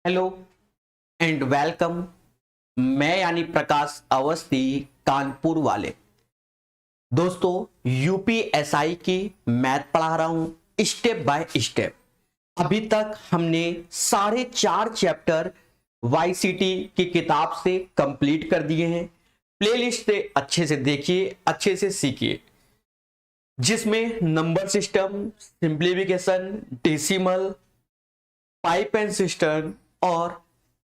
Hello and welcome. मैं यानी प्रकाश अवस्थी, कानपुर वाले। दोस्तों, यूपीएसआई की मैथ पढ़ा रहा हूं स्टेप बाय स्टेप। अभी तक हमने सारे 4 चैप्टर वाईसीटी की किताब से कंप्लीट कर दिए हैं। प्लेलिस्ट से अच्छे से देखिए, अच्छे से सीखिए, जिसमें number system, simplification, decimal, pipe and system और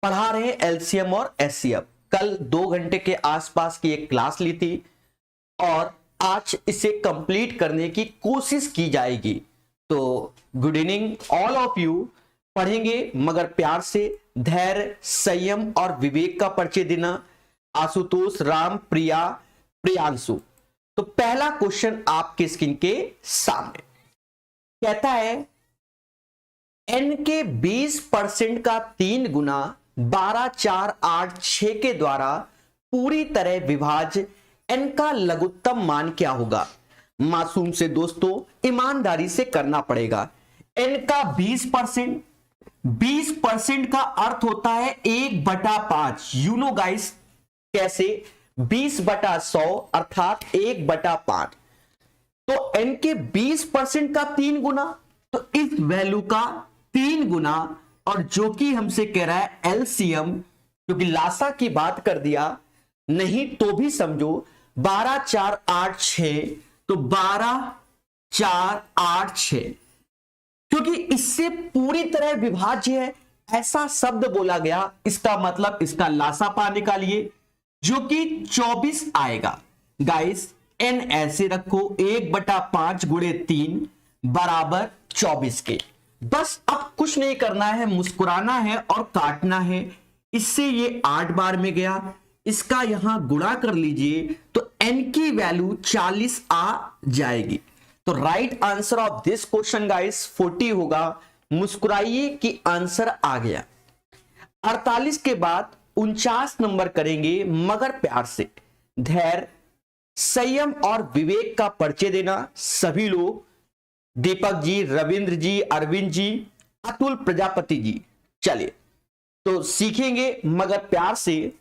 पढ़ा रहे हैं एलसीएम और एचसीएफ। कल 2 घंटे के आसपास की एक क्लास ली थी और आज इसे कंप्लीट करने की कोशिश की जाएगी। तो good evening all of you. पढ़ेंगे मगर प्यार से, धैर्य, संयम और विवेक का परिचय देना। आशुतोष, राम, प्रिया, प्रियांशु। तो पहला क्वेश्चन आपके स्क्रीन के सामने कहता है n के 20% का 3 गुना 12, 4, 8, 6 के द्वारा पूरी तरह विभाज्य n का लघुत्तम मान क्या होगा। मासूम से दोस्तों ईमानदारी से करना पड़ेगा। n का 20%, 20% का अर्थ होता है 1/5। यू नो गाइस कैसे? 20/100 अर्थात 1/5। तो n के 20% का 3 गुना, तो इस वैल्यू का 3 गुना, और जो कि हमसे कह रहा है एलसीएम, क्योंकि लासा की बात कर दिया, नहीं तो भी समझो 12, 4, 8, 6, तो 12, 4, 8, 6, क्योंकि इससे पूरी तरह विभाज्य है ऐसा शब्द बोला गया। इसका मतलब इसका लासा पाने का लिए जो कि 24 आएगा। गाइस n ऐसे रखो 1/5 गुणे 3 बराबर 24 के। बस अब कुछ नहीं करना है, मुस्कुराना है और काटना है। इससे ये 8 बार में गया, इसका यहां गुणा कर लीजिए तो n की वैल्यू 40 आ जाएगी। तो right answer of this question guys 40 होगा। मुस्कुराइए कि आंसर आ गया। 48 के बाद 49 नंबर करेंगे मगर प्यार से, धैर्य, संयम और विवेक का परिचय देना। सभी लोग, दीपक जी, रविंद्र जी, अरविंद जी, अतुल प्रजापति जी। चलिए तो सीखेंगे मगर प्यार से।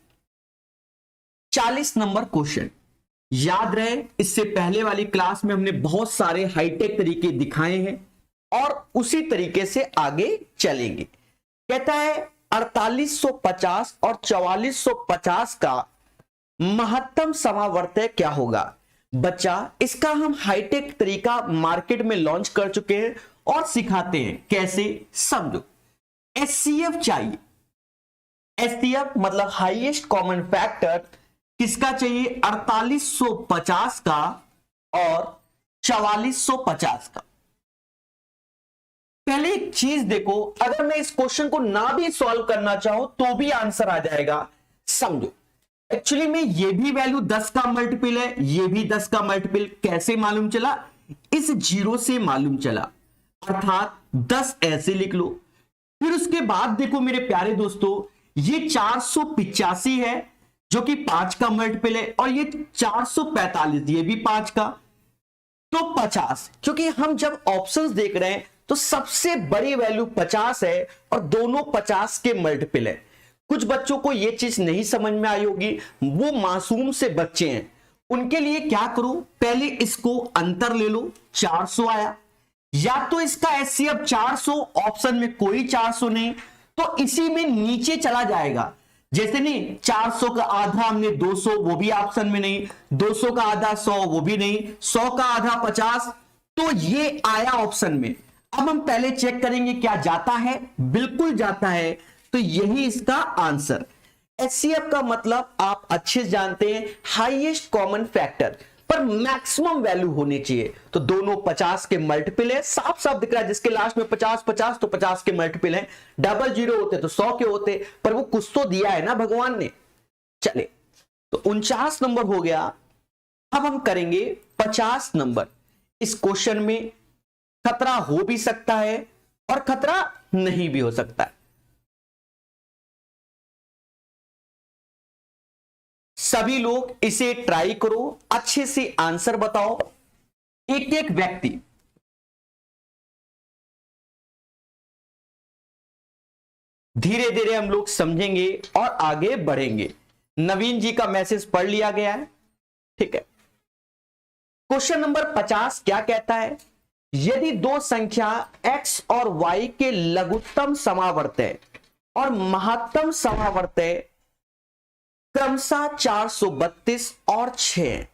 40 नंबर क्वेश्चन याद रहे, इससे पहले वाली क्लास में हमने बहुत सारे हाईटेक तरीके दिखाए हैं और उसी तरीके से आगे चलेंगे। कहता है 4850 और 4450 का महत्तम समावर्तय क्या होगा। बच्चा, इसका हम हाईटेक तरीका मार्केट में लॉन्च कर चुके हैं और सिखाते हैं कैसे, समझो। एचसीएफ चाहिए। एचसीएफ मतलब हाईएस्ट कॉमन फैक्टर किसका चाहिए? 4850 का और 4450 का। पहले एक चीज देखो, अगर मैं इस क्वेश्चन को ना भी सॉल्व करना चाहूं तो भी आंसर आ जाएगा। समझो, एक्चुअली में ये भी वैल्यू 10 का मल्टीपल है, ये भी 10 का मल्टीपल। कैसे मालूम चला? इस 0 से मालूम चला, अर्थात 10 ऐसे लिख लो। फिर उसके बाद देखो मेरे प्यारे दोस्तों, ये 485 है जो कि 5 का मल्टीपल है, और ये 445, ये भी 5 का, तो 50। क्योंकि हम जब ऑप्शंस देख रहे हैं तो सबसे बड़ी वैल्यू 50 है और दोनों 50 के मल्टीपल है। कुछ बच्चों को यह चीज नहीं समझ में आई होगी, वो मासूम से बच्चे हैं, उनके लिए क्या करो, पहले इसको अंतर ले लो। 400 आया, या तो इसका एचसीएफ 400, ऑप्शन में कोई 400 नहीं, तो इसी में नीचे चला जाएगा। जैसे नहीं, 400 का आधा हमने 200, वो भी ऑप्शन में नहीं। 200 का आधा 100, वो भी नहीं। 100 का आधा 50, तो ये आया ऑप्शन में। अब हम पहले चेक करेंगे क्या जाता है। बिल्कुल जाता है, तो यही इसका आंसर। एचसीएफ का मतलब आप अच्छे से जानते हैं, हाईएस्ट कॉमन फैक्टर, पर मैक्सिमम वैल्यू होनी चाहिए। तो दोनों 50 के मल्टीपल है, साफ साफ दिख रहा है। जिसके लास्ट में 50 50, तो 50 के मल्टीपल है। डबल जीरो होते तो 100 के होते, पर वो कुछ तो दिया है ना भगवान ने। चले, तो 49 नंबर हो गया। अब हम करेंगे 50 नंबर। इस क्वेश्चन में खतरा हो भी सकता है और खतरा नहीं भी हो सकता है। सभी लोग इसे ट्राई करो, अच्छे से आंसर बताओ। एक एक व्यक्ति, धीरे धीरे हम लोग समझेंगे और आगे बढ़ेंगे। नवीन जी का मैसेज पढ़ लिया गया है, ठीक है। क्वेश्चन नंबर 50 क्या कहता है, यदि दो संख्या x और y के लघुत्तम समावर्त्य और महत्तम समावर्त्य क्रमशः 432 और 6,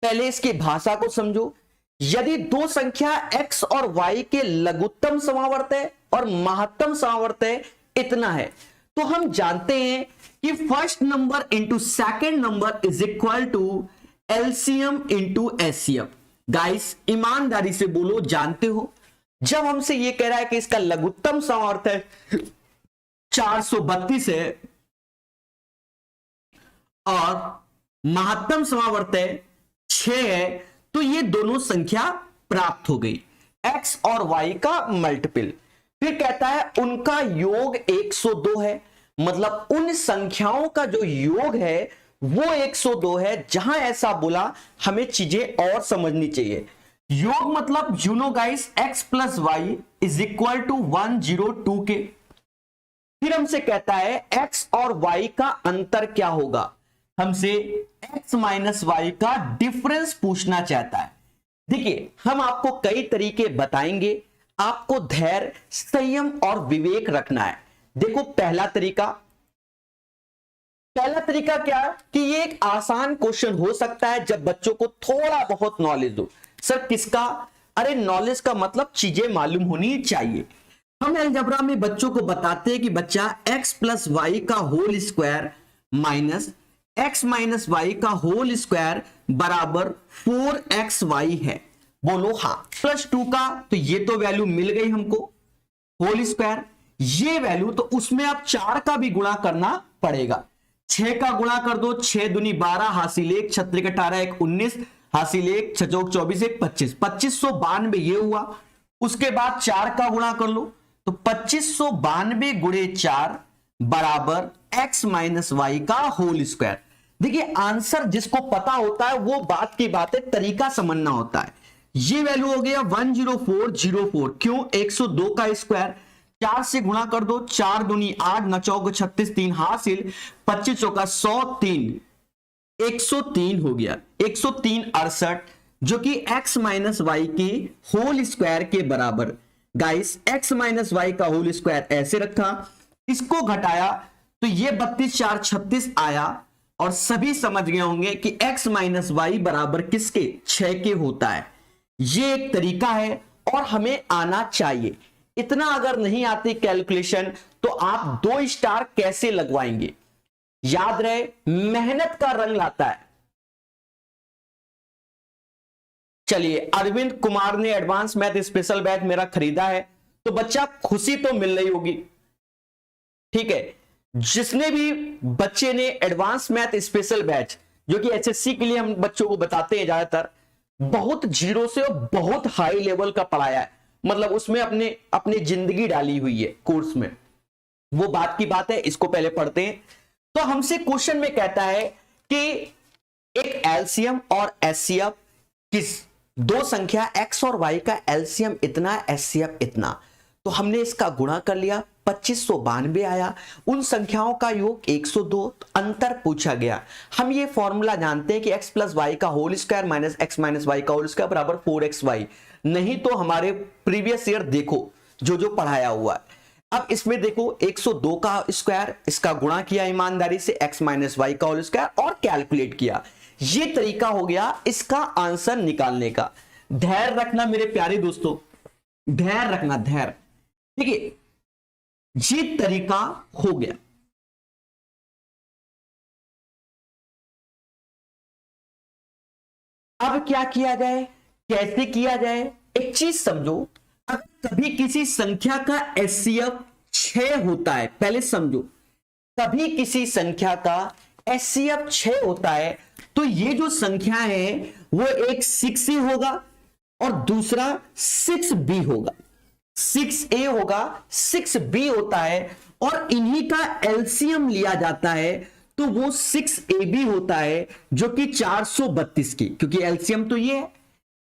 पहले इसकी भाषा को समझो। यदि दो संख्या x और y के लघुत्तम समावर्त्य और महत्तम समावर्त्य इतना है, तो हम जानते हैं कि first number into second number is equal to LCM into HCF. Guys ईमानदारी से बोलो, जानते हो जब हमसे ये कह रहा है कि इसका लघुत्तम समावर्त्य 432 है और महत्तम समावर्त्य 6 है, तो ये दोनों संख्या प्राप्त हो गई, x और y का मल्टीपल। फिर कहता है उनका योग 102 है, मतलब उन संख्याओं का जो योग है वो 102 है। जहां ऐसा बोला हमें चीजें और समझनी चाहिए। योग मतलब you know guys x plus y is equal to 102 के। फिर हमसे कहता है x और y का अंतर क्या होगा, हमसे x माइनस वाई का डिफरेंस पूछना चाहता है। देखिए हम आपको कई तरीके बताएंगे, आपको धैर्य, संयम और विवेक रखना है। देखो पहला तरीका क्या है कि ये एक आसान क्वेश्चन हो सकता है जब बच्चों को थोड़ा बहुत नॉलेज हो। सर किसका, अरे नॉलेज का मतलब चीजें मालूम होनी चाहिए। हम अलजेब्रा में बच्चों को बताते हैं कि बच्चा x प्लस वाई का whole square minus x minus y का होल स्क्वायर बराबर 4xy है। बोलो हाँ। प्लस 2 का तो ये तो वैल्यू मिल गई हमको, होल स्क्वायर ये वैल्यू, तो उसमें अब 4 का भी गुणा करना पड़ेगा। 6 का गुणा कर दो, 6 दूनी 12, हासिल 1, 6 18 1 19, हासिल 1 6 24 1 25, 2592 ये हुआ। उसके बाद 4 का गुणा कर लो तो 2592 गुणे 4 बराबर x माइनस वाई का होल स्क्वायर। देखिए आंसर जिसको पता होता है वो बात की बात है, तरीका समझना होता है। ये वैल्यू हो गया 10404, क्यों 102 का स्क्वायर, 4 से गुणा कर दो, 4 दूनी 8 9 चौक 36 3 हासिल 25 चौका 103, 103 हो गया। 103 68 जो कि x माइनस वाई के होल स्क्वायर के बराबर। गाइस x माइनस वाई का होल स्क्वायर ऐसे रखा, इसको घटाया तो ये 32 4 36 आया। और सभी समझ गए होंगे कि x माइनस वाई बराबर किसके, 6 के होता है। ये एक तरीका है और हमें आना चाहिए। इतना अगर नहीं आती कैलकुलेशन तो आप 2 स्टार कैसे लगवाएंगे। याद रहे मेहनत का रंग लाता है। चलिए अरविंद कुमार ने एडवांस मैथ स्पेशल बैच मेरा खरीदा है, तो बच्चा खुशी तो मिल रही होगी, ठीक है। जिसने भी बच्चे ने एडवांस मैथ स्पेशल बैच जो कि एसएससी के लिए हम बच्चों को बताते हैं, ज्यादातर बहुत जीरो से और बहुत हाई लेवल का पढ़ाया है, मतलब उसमें अपने जिंदगी डाली हुई है कोर्स में, वो बात की बात है। इसको पहले पढ़ते हैं। तो हमसे क्वेश्चन में कहता है कि एक एलसीएम और एचसीएफ किस दो संख्या x और y का एलसीएम इतना, एचसीएफ इतना, तो हमने इसका गुणा कर लिया, 2592 आया। उन संख्याओं का योग 102, अंतर पूछा गया। हम ये फॉर्मूला जानते हैं कि x प्लस वाई का whole square minus x minus y का होल स्क्वायर बराबर 4xy। नहीं तो हमारे प्रीवियस ईयर देखो जो पढ़ाया हुआ है। अब इसमें देखो 102 का स्क्वायर, इसका गुणा किया ईमानदारी से x माइनस वाई का होल स्क्वायर और कैलकुलेट किया। ये तरीका हो गया इसका आंसर निकालने का। धैर्य रखना मेरे प्यारे दोस्तों, धैर्य रखना, धैर्य। देखिए ये तरीका हो गया। अब क्या किया जाए, कैसे किया जाए, एक चीज समझो। अगर कभी किसी संख्या का एचसीएफ 6 होता है, पहले समझो, कभी किसी संख्या का एचसीएफ 6 होता है तो ये जो संख्या है वो एक 6 होगा और दूसरा 6b होगा, 6a होगा, 6b होता है और इन्हीं का एलसीएम लिया जाता है तो वो 6ab होता है जो कि 432 की, क्योंकि एलसीएम तो ये है।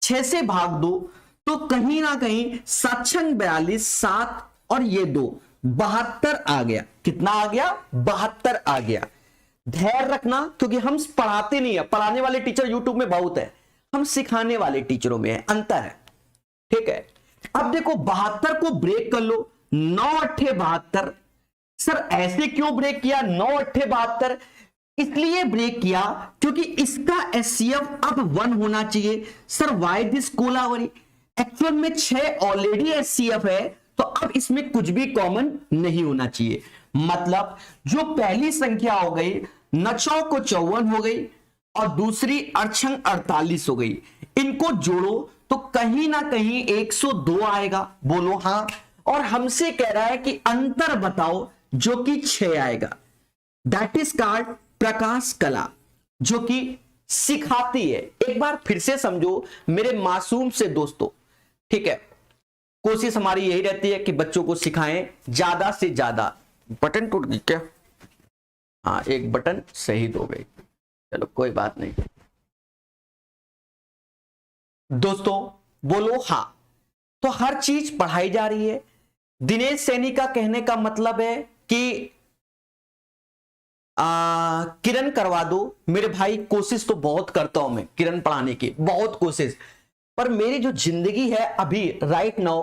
6 से भाग दो तो कहीं ना कहीं 7 42 7 और ये 2 72 आ गया। कितना आ गया? 72 आ गया। धैर्य रखना, क्योंकि हम पढ़ाते नहीं है, पढ़ाने वाले टीचर यूट्यूब में बहुत है, हम सिखाने वाले टीचरों में है, अंतर है। ठीक है, अब देखो 72 को ब्रेक कर लो, 9 अट्ठे 72। सर ऐसे क्यों ब्रेक किया 9 अट्ठे 72? इसलिए ब्रेक किया क्योंकि इसका एचसीएफ अब 1 होना चाहिए। Sir Y this Kolaveri? Actual में 6 ऑलरेडी एचसीएफ है, तो अब इसमें कुछ भी कॉमन नहीं होना चाहिए। मतलब जो पहली संख्या हो गई नचौ को 54 हो गई और दूसरी अड़छंग 48 हो गई, इनको जोड़ो तो कहीं ना कहीं 102 आएगा। बोलो हाँ। और हमसे कह रहा है कि अंतर बताओ, जो कि 6 आएगा। दैट इज कॉल्ड प्रकाश कला, जो कि सिखाती है। एक बार फिर से समझो मेरे मासूम से दोस्तों, ठीक है, कोशिश हमारी यही रहती है कि बच्चों को सिखाएं ज्यादा से ज्यादा। बटन टूट गई क्या? हाँ, एक बटन शहीद हो गई, चलो कोई बात नहीं। दोस्तों बोलो हाँ। तो हर चीज पढ़ाई जा रही है। दिनेश सैनी का कहने का मतलब है कि किरण करवा दो। मेरे भाई कोशिश तो बहुत करता हूं मैं किरण पढ़ाने की, बहुत कोशिश, पर मेरी जो जिंदगी है अभी राइट नाउ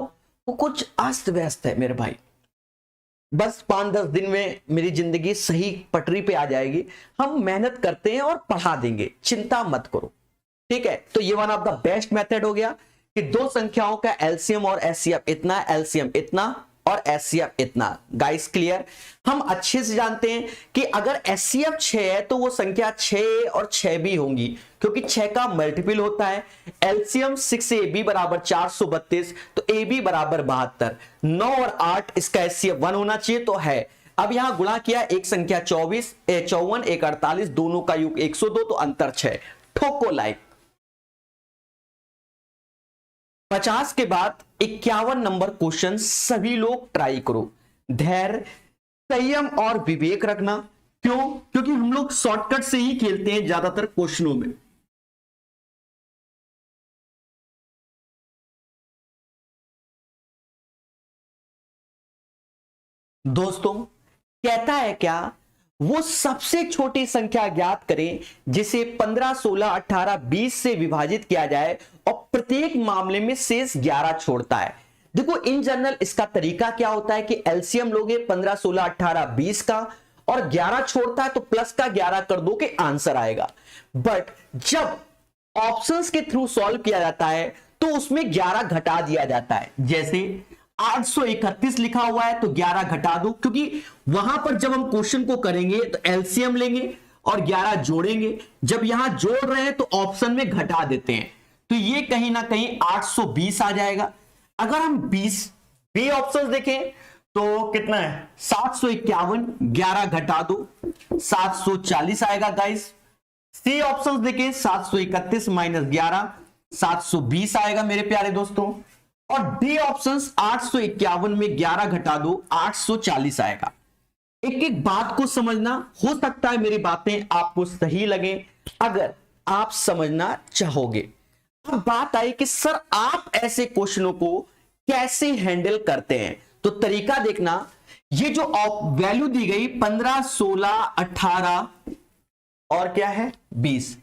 वो कुछ अस्त व्यस्त है मेरे भाई। बस 5-10 दिन में मेरी जिंदगी सही पटरी पे आ जाएगी। हम मेहनत करते हैं और पढ़ा देंगे, चिंता मत करो। ठीक है, तो ये one of the best method हो गया कि दो संख्याओं का एलसीएम और एचसीएफ इतना, एलसीएम इतना और एचसीएफ इतना। Guys clear? हम अच्छे से जानते हैं कि अगर एचसीएफ 6 है तो वो संख्या 6 और 6 भी होंगी, क्योंकि 6 का मल्टीपल होता है। एलसीएम 6ab बराबर 432, तो ab बराबर 72। 9 और 8 इसका एचसीएफ 1 होना चाहिए, तो है। अब यहां गुणा किया, एक संख्या 54, एक 48, दोनों का योग 102, तो अंतर 6। ठोको लाइक। 50 के बाद 51 नंबर क्वेश्चन सभी लोग ट्राई करो। धैर्य, संयम और विवेक रखना। क्यों? क्योंकि हम लोग शॉर्टकट से ही खेलते हैं ज्यादातर क्वेश्चनों में। दोस्तों कहता है क्या, वो सबसे छोटी संख्या ज्ञात करें जिसे 15, 16, 18, 20 से विभाजित किया जाए और प्रत्येक मामले में शेष 11 छोड़ता है। देखो इन जनरल इसका तरीका क्या होता है कि एलसीएम लोगे 15, 16, 18, 20 का और 11 छोड़ता है तो प्लस का 11 कर दो कि आंसर आएगा। बट जब ऑप्शंस के थ्रू सॉल्व किया जाता है तो उसमें 11 घटा दिया जाता है। जैसे 831 लिखा हुआ है तो 11 घटा दो, क्योंकि वहां पर जब हम क्वेश्चन को करेंगे तो एलसीएम लेंगे और 11 जोड़ेंगे। जब यहां जोड़ रहे हैं तो ऑप्शन में घटा देते हैं, तो ये कहीं ना कहीं 820 आ जाएगा। अगर हम 20 बी ऑप्शन देखें तो कितना है 751, 11 घटा दो 740 आएगा गाइस। सी ऑप्शन देखें 731 माइनस 11 720 आएगा मेरे प्यारे दोस्तों। और डी ऑप्शन 851 में 11 घटा दो 840 आएगा। एक एक बात को समझना, हो सकता है मेरी बातें आपको सही लगे अगर आप समझना चाहोगे। अब बात आई कि सर आप ऐसे क्वेश्चनों को कैसे हैंडल करते हैं, तो तरीका देखना। ये जो वैल्यू दी गई 15, 16, 18 और क्या है 20,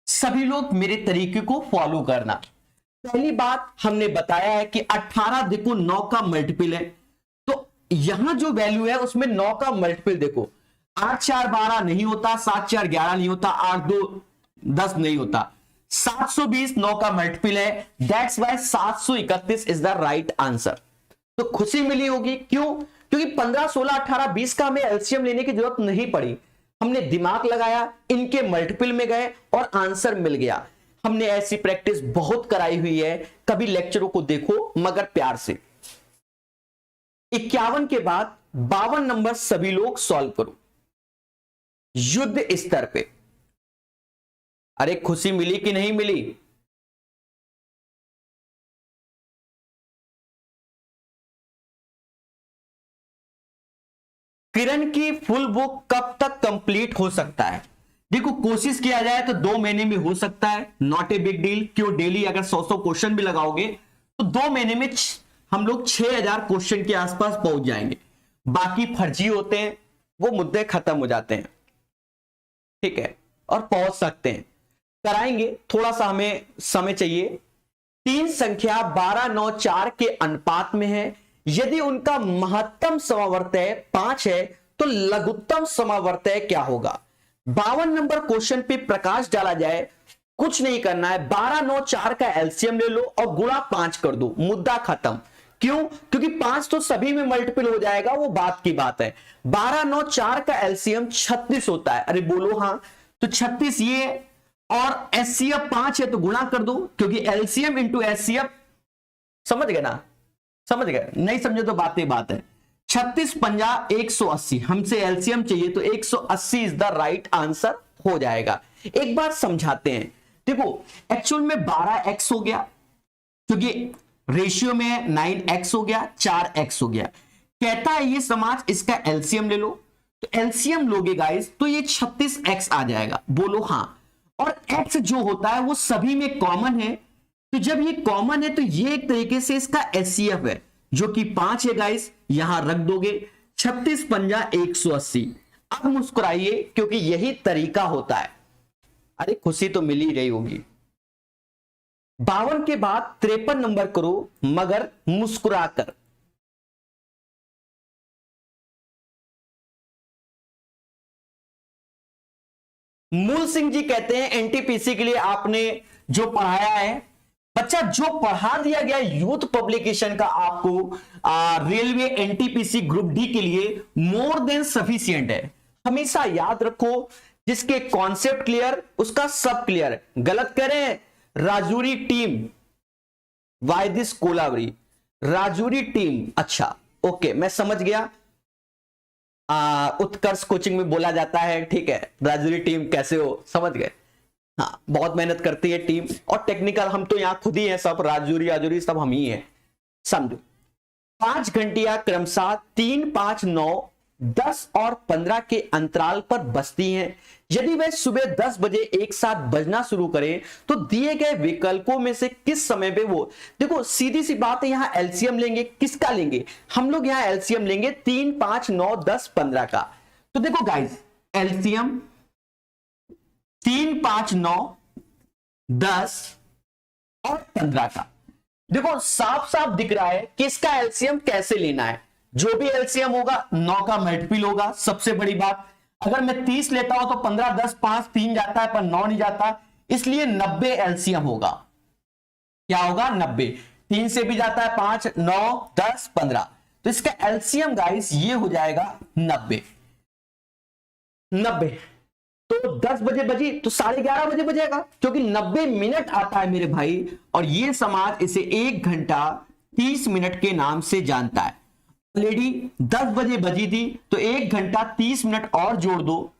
सभी लोग मेरे तरीके को फॉलो करना। पहली बात हमने बताया है कि 18 देखो 9 का मल्टीपल है, तो यहां जो वैल्यू है उसमें 9 का मल्टीपल देखो 8 4 12 नहीं होता, 7 4 11 नहीं होता, 8 2 10 नहीं होता, 720 9 का मल्टीपल है। That's why 731 is the right answer. तो खुशी मिली होगी, क्यों? क्योंकि 15, 16, 18, 20 का हमें एलसीएम लेने की जरूरत नहीं पड़ी। हमने दिमाग लगाया, इनके मल्टीपल में गए और आंसर मिल गया। हमने ऐसी प्रैक्टिस बहुत कराई हुई है, कभी लेक्चरों को देखो मगर प्यार से। 51 के बाद 52 नंबर सभी लोग सॉल्व करो युद्ध स्तर पे। अरे खुशी मिली कि नहीं मिली? किरण की फुल बुक कब तक कंप्लीट हो सकता है? देखो कोशिश किया जाए तो 2 महीने में हो सकता है, नॉट ए बिग डील। क्यों? डेली अगर 100 क्वेश्चन भी लगाओगे तो 2 महीने में हम लोग 6000 क्वेश्चन के आसपास पहुंच जाएंगे। बाकी फर्जी होते हैं, वो मुद्दे खत्म हो जाते हैं, ठीक है, और पहुंच सकते हैं। कराएंगे, थोड़ा सा हमें समय चाहिए। तीन संख्या 12, 9, 4 के अनुपात में है। यदि उनका महत्तम समावर्तय 5 है तो लघुत्तम समावर्तय क्या होगा? 52 नंबर क्वेश्चन पे प्रकाश डाला जाए। कुछ नहीं करना है, 12, 9, 4 का एलसीएम ले लो और गुणा 5 कर दो, मुद्दा खत्म। क्यों? क्योंकि 5 तो सभी में मल्टीपल हो जाएगा, वो बात की बात है। 12, 9, 4 का एलसीएम 36 होता है। अरे बोलो हाँ, तो 36 ये, और एचसीएफ 5 है तो गुणा कर दो, क्योंकि एलसीएम इंटू एचसीएफ, समझ गए ना? समझ गए? नहीं समझे तो बात ही बात है। 36 पंजा 180, हमसे एलसीएम चाहिए तो 180 इज द राइट आंसर हो जाएगा। एक बार समझाते हैं, देखो एक्चुअल में 12x हो गया, क्योंकि रेशियो में 9x हो गया, 4x हो गया। कहता है ये समाज इसका एलसीएम ले लो, तो एलसीएम लोगे गाइस तो ये 36x आ जाएगा। बोलो हाँ। और x जो होता है वो सभी में कॉमन है, तो जब ये कॉमन है तो ये एक तरीके से इसका एचसीएफ है, जो कि 5 है गाइस, यहां रख दोगे। 36 पंजा 180। अब मुस्कुराइए, क्योंकि यही तरीका होता है। अरे खुशी तो मिल ही रही होगी। 52 के बाद 53 नंबर करो, मगर मुस्कुराकर। मूल सिंह जी कहते हैं एनटीपीसी के लिए आपने जो पढ़ाया है, बच्चा जो पढ़ा दिया गया यूथ पब्लिकेशन का आपको रेलवे एनटीपीसी ग्रुप डी के लिए मोर देन सफिशिएंट है। हमेशा याद रखो, जिसके कॉन्सेप्ट क्लियर उसका सब क्लियर। गलत करें, Rajuri team, why this kolaveri, Rajuri team. अच्छा ओके, मैं समझ गया। उत्कर्ष कोचिंग में बोला जाता है, ठीक है, राजूरी टीम कैसे हो, समझ गए। हाँ, बहुत मेहनत करती है टीम, और टेक्निकल हम तो यहाँ खुद ही हैं, सब राजूरी सब हम ही हैं, समझो। 5 घंटियां क्रमशः 3, 5, 9, 10 और 15 के अंतराल पर बजती हैं। यदि वह सुबह 10 बजे एक साथ बजना शुरू करें तो दिए गए विकल्पों में से किस समय पे वो, देखो सीधी सी बात है, यहां एलसीएम लेंगे, किसका लेंगे हम लोग? यहां एलसीएम लेंगे 3, 5, 9, 10, 15 का। तो देखो गाइस, एलसीएम 3, 5, 9, 10 और 15 का, देखो साफ साफ दिख रहा है कि इसका एलसीएम कैसे लेना है। जो भी एलसीएम होगा 9 का मल्टीपल होगा, सबसे बड़ी बात। अगर मैं 30 लेता हूं तो 15, 10, 5, 3 जाता है पर 9 नहीं जाता, इसलिए 90 एलसीएम होगा। क्या होगा? 90। 3 से भी जाता है 5, 9, 10, 15, तो इसका एलसीएम गाइस ये हो जाएगा 90। 90 तो 10 बजे बजी तो 11:30 बजे बजेगा, क्योंकि 90 मिनट आता है मेरे भाई, और ये समाज इसे 1 घंटा 30 मिनट के नाम से जानता है। ऑलरेडी 10 बजे बजी थी तो 1 घंटा 30 मिनट और जोड़ दो,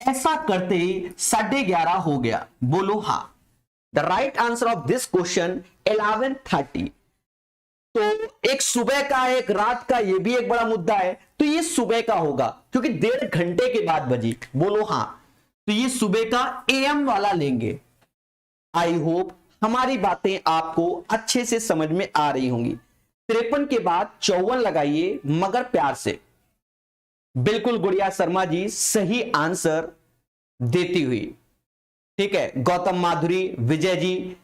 ऐसा करते ही 11:30 हो गया। बोलो हाँ। The right answer of this question 11:30। तो एक सुबह का एक रात का, ये भी एक बड़ा मुद्दा है, तो ये सुबह का होगा क्योंकि 1.5 घंटे के बाद बजी। बोलो हाँ, तो ये सुबह का एएम वाला लेंगे। आई होप हमारी बातें आपको अच्छे से समझ में आ रही होंगी। 53 के बाद 54 लगाइए, मगर प्यार से। बिल्कुल गुड़िया शर्मा जी सही आंसर देती हुई, ठीक है। गौतम माधुरी, विजय जी,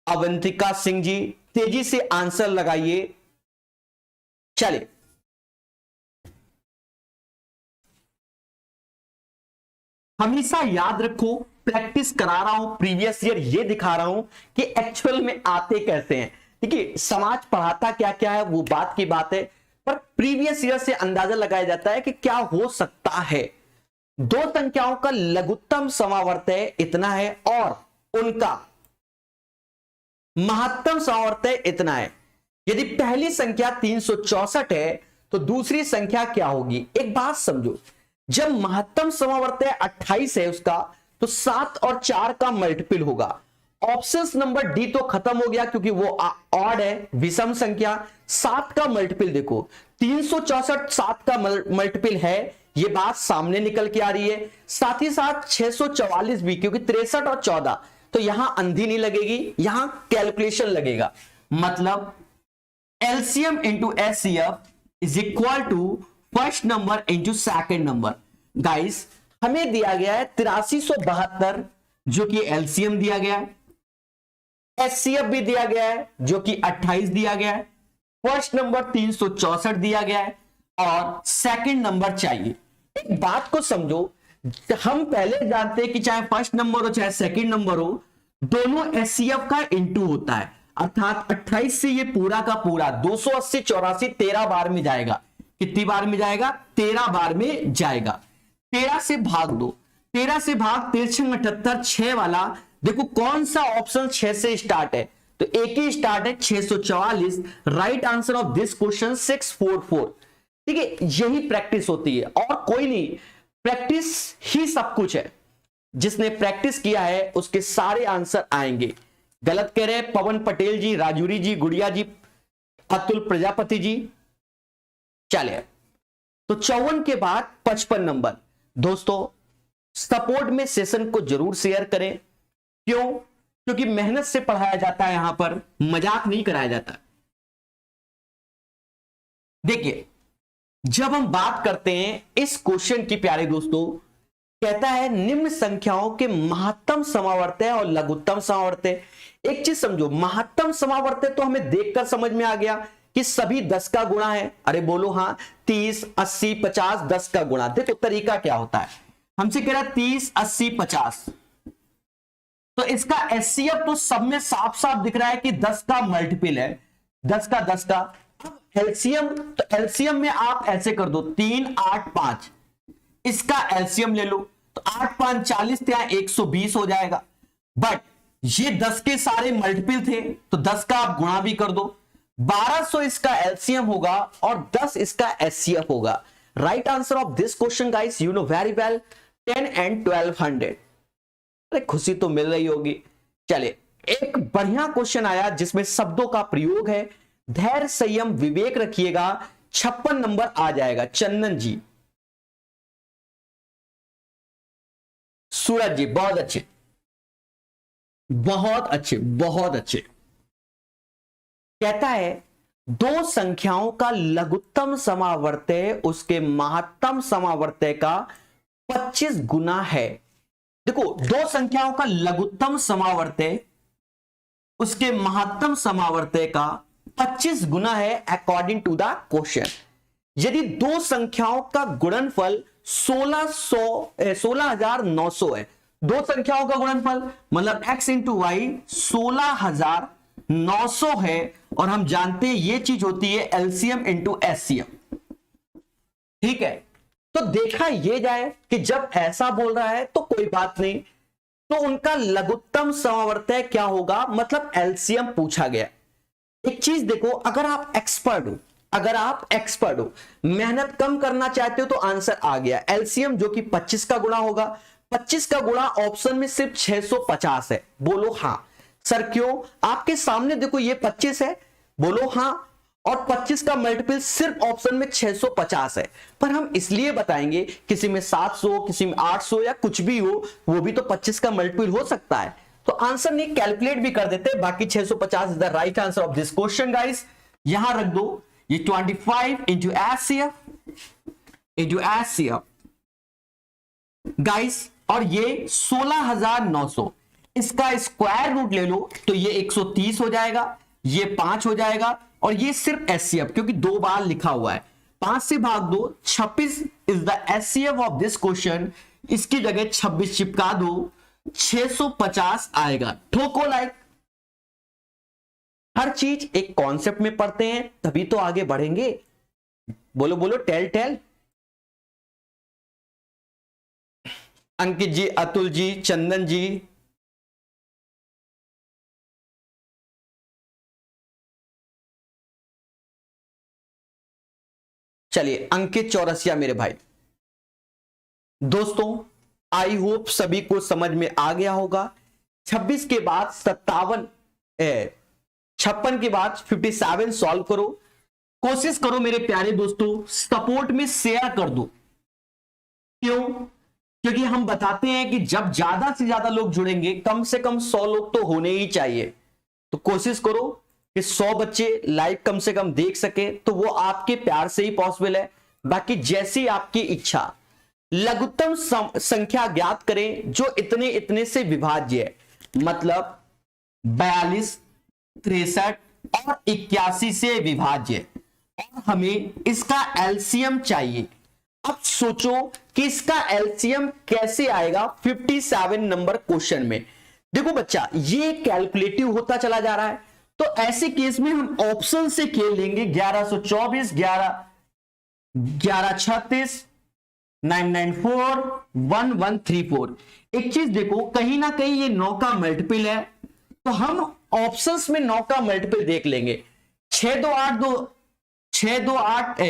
अवंतिका सिंह जी, तेजी से आंसर लगाइए। चलिए, हमेशा याद रखो, प्रैक्टिस करा रहा हूं, प्रीवियस ईयर ये दिखा रहा हूं कि एक्चुअल में आते कैसे हैं। देखिए समाज पढ़ाता क्या क्या है वो बात की बात है, पर प्रीवियस ईयर से अंदाजा लगाया जाता है कि क्या हो सकता है। दो संख्याओं का लघुत्तम समावर्तय इतना है और उनका महत्तम समावर्तय इतना है। यदि पहली संख्या 364 है तो दूसरी संख्या क्या होगी? एक बात समझो, जब महत्तम समावर्तय 28 है उसका, तो 7 और 4 का मल्टीपल होगा। ऑप्शंस नंबर डी तो खत्म हो गया क्योंकि वो ऑड है, विषम संख्या। 7 का मल्टीपल देखो, 364 7 का मल्टीपल है, ये बात सामने निकल के आ रही है। साथ ही साथ 644 भी, क्योंकि 63 और 14, तो यहां अंधी नहीं लगेगी, यहां कैलकुलेशन लगेगा। मतलब LCM into HCF is equal to first number into second number. Guys हमें दिया गया है 8372 जो कि एलसीएम दिया गया है, एचसीएफ भी दिया गया है जो कि 28 दिया गया है, फर्स्ट नंबर 364 दिया गया है और सेकंड नंबर चाहिए। एक बात को समझो, हम पहले जानते हैं कि चाहे फर्स्ट नंबर हो चाहे सेकंड नंबर हो, दोनों एचसीएफ का इंटू होता है, अर्थात 28 से ये पूरा का पूरा 280 84 13 बार में जाएगा। कितनी बार में जाएगा? 13 बार में जाएगा। 13 से भाग दो, 13 से भाग 13 78 6 वाला, देखो कौन सा ऑप्शन 6 से स्टार्ट है, तो एक ही स्टार्ट है 644। Right answer of this question 644। ठीक है, यही प्रैक्टिस होती है और कोई नहीं, प्रैक्टिस ही सब कुछ है। जिसने प्रैक्टिस किया है उसके सारे आंसर आएंगे। गलत कह रहे पवन पटेल जी, राजूरी जी, गुड़िया जी, अतुल प्रजापति जी। चलिए तो 54 के बाद 55 नंबर। दोस्तों सपोर्ट में सेशन को जरूर शेयर करें। क्यों? क्योंकि मेहनत से पढ़ाया जाता है, यहां पर मजाक नहीं कराया जाता। देखिए जब हम बात करते हैं इस क्वेश्चन की, प्यारे दोस्तों, कहता है निम्न संख्याओं के महत्तम समावर्त्य और लघुत्तम समावर्त्य। एक चीज समझो, महत्तम समावर्त्य तो हमें देखकर समझ में आ गया कि सभी 10 का गुणा है। अरे बोलो हाँ, 30 80 50 10 का गुणा। देखो तरीका क्या होता है, हमसे कह रहा है 30 80 50, तो इसका एचसीएफ तो सब में साफ साफ दिख रहा है कि 10 का मल्टीपल है, 10 का। एलसीएम, तो एलसीएम में आप ऐसे कर दो 3 8 5, इसका एलसीएम ले लो, तो 8 5 40, तो यहां 120 हो जाएगा। बट ये 10 के सारे मल्टीपल थे तो 10 का आप गुणा भी कर दो, 1200 इसका एलसीएम होगा और 10 इसका एचसीएफ होगा। Right answer of this question guys you know very well 10 and 1200। अरे खुशी तो मिल रही होगी। चले एक बढ़िया क्वेश्चन आया जिसमें शब्दों का प्रयोग है, धैर्य संयम विवेक रखिएगा। 56 नंबर आ जाएगा। चंदन जी, सूरज जी, बहुत अच्छे, बहुत अच्छे, बहुत अच्छे। कहता है दो संख्याओं का लघुत्तम समावर्त्य उसके महत्तम समावर्त्य का 25 गुना है। देखो दो संख्याओं का लघुत्तम समावर्त्य उसके महत्तम समावर्त्य का 25 गुना है अकॉर्डिंग टू द क्वेश्चन। यदि दो संख्याओं का गुणनफल 16,900 है, दो संख्याओं का गुणनफल मतलब x इंटू वाई 16,900 है, और हम जानते हैं ये चीज होती है एलसीएम इंटू एचसीएम। ठीक है, तो देखा ये जाए कि जब ऐसा बोल रहा है तो कोई बात नहीं, तो उनका लघुत्तम समावर्त्य क्या होगा, मतलब एलसीएम पूछा गया। एक चीज देखो, अगर आप एक्सपर्ट हो, मेहनत कम करना चाहते हो तो आंसर आ गया। एलसीएम जो कि 25 का गुणा होगा, 25 का गुणा ऑप्शन में सिर्फ 650 है। बोलो हाँ सर क्यों? आपके सामने देखो ये 25 है, बोलो हाँ, और 25 का मल्टीपल सिर्फ ऑप्शन में 650 है। पर हम इसलिए बताएंगे, किसी में 700 किसी में 800 या कुछ भी हो, वो भी तो 25 का मल्टीपल हो सकता है। तो आंसर नहीं कैलकुलेट भी कर देते, बाकी 650 is the right answer of this question guys. यहां रख दो ये 25 इंटू एचसीएफ गाइस, और ये 16,900, इसका स्क्वायर रूट ले लो तो ये 130 हो जाएगा, ये 5 हो जाएगा, और ये सिर्फ एचसीएफ क्योंकि 2 बार लिखा हुआ है। 5 से भाग दो, 26 is the HCF of this question. इसकी जगह 26 चिपका दो, 650 आएगा। ठोको लाइक। हर चीज एक कॉन्सेप्ट में पढ़ते हैं तभी तो आगे बढ़ेंगे। बोलो बोलो टेल। अंकित जी, अतुल जी, चंदन जी, चलिए अंकित चौरसिया मेरे भाई। दोस्तों आई होप सभी को समझ में आ गया होगा। 26 के बाद 56 के बाद 57 सॉल्व करो। कोशिश करो मेरे प्यारे दोस्तों, सपोर्ट में शेयर कर दो। क्यों? क्योंकि हम बताते हैं कि जब ज्यादा से ज्यादा लोग जुड़ेंगे, कम से कम 100 लोग तो होने ही चाहिए, तो कोशिश करो कि 100 बच्चे लाइव कम से कम देख सके, तो वो आपके प्यार से ही पॉसिबल है। बाकी जैसी आपकी इच्छा। लघुत्तम संख्या ज्ञात करें जो इतने इतने से विभाज्य है, मतलब 42, 63 और 81 से विभाज्य, और हमें इसका एलसीएम चाहिए। अब सोचो कि इसका एलसीएम कैसे आएगा 57 नंबर क्वेश्चन में। देखो बच्चा, ये कैलकुलेटिव होता चला जा रहा है, तो ऐसे केस में हम ऑप्शन से खेल लेंगे। 1124, 1136, 994, 1134। एक चीज देखो, कहीं ना कहीं ये 9 का मल्टीपल है, तो हम ऑप्शंस में 9 का मल्टीपल देख लेंगे। 6 2 8 2 6 2 8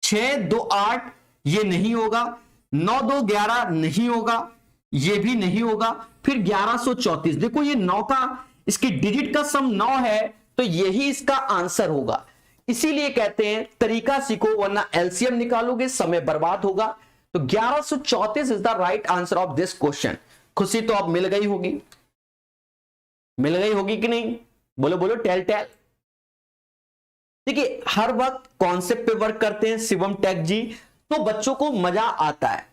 6 2 8 ये नहीं होगा, 9 2 11 नहीं होगा, ये भी नहीं होगा, फिर 1134। देखो ये 9 का, इसकी डिजिट का सम 9 है, तो यही इसका आंसर होगा। इसीलिए कहते हैं तरीका सीखो वरना एलसीएम निकालोगे समय बर्बाद होगा। तो 1134 is the right answer of this question. खुशी तो अब मिल गई होगी, मिल गई होगी कि नहीं? बोलो बोलो, टेल टेल। देखिए हर वक्त कॉन्सेप्ट पे वर्क करते हैं शिवम टेक जी, तो बच्चों को मजा आता है।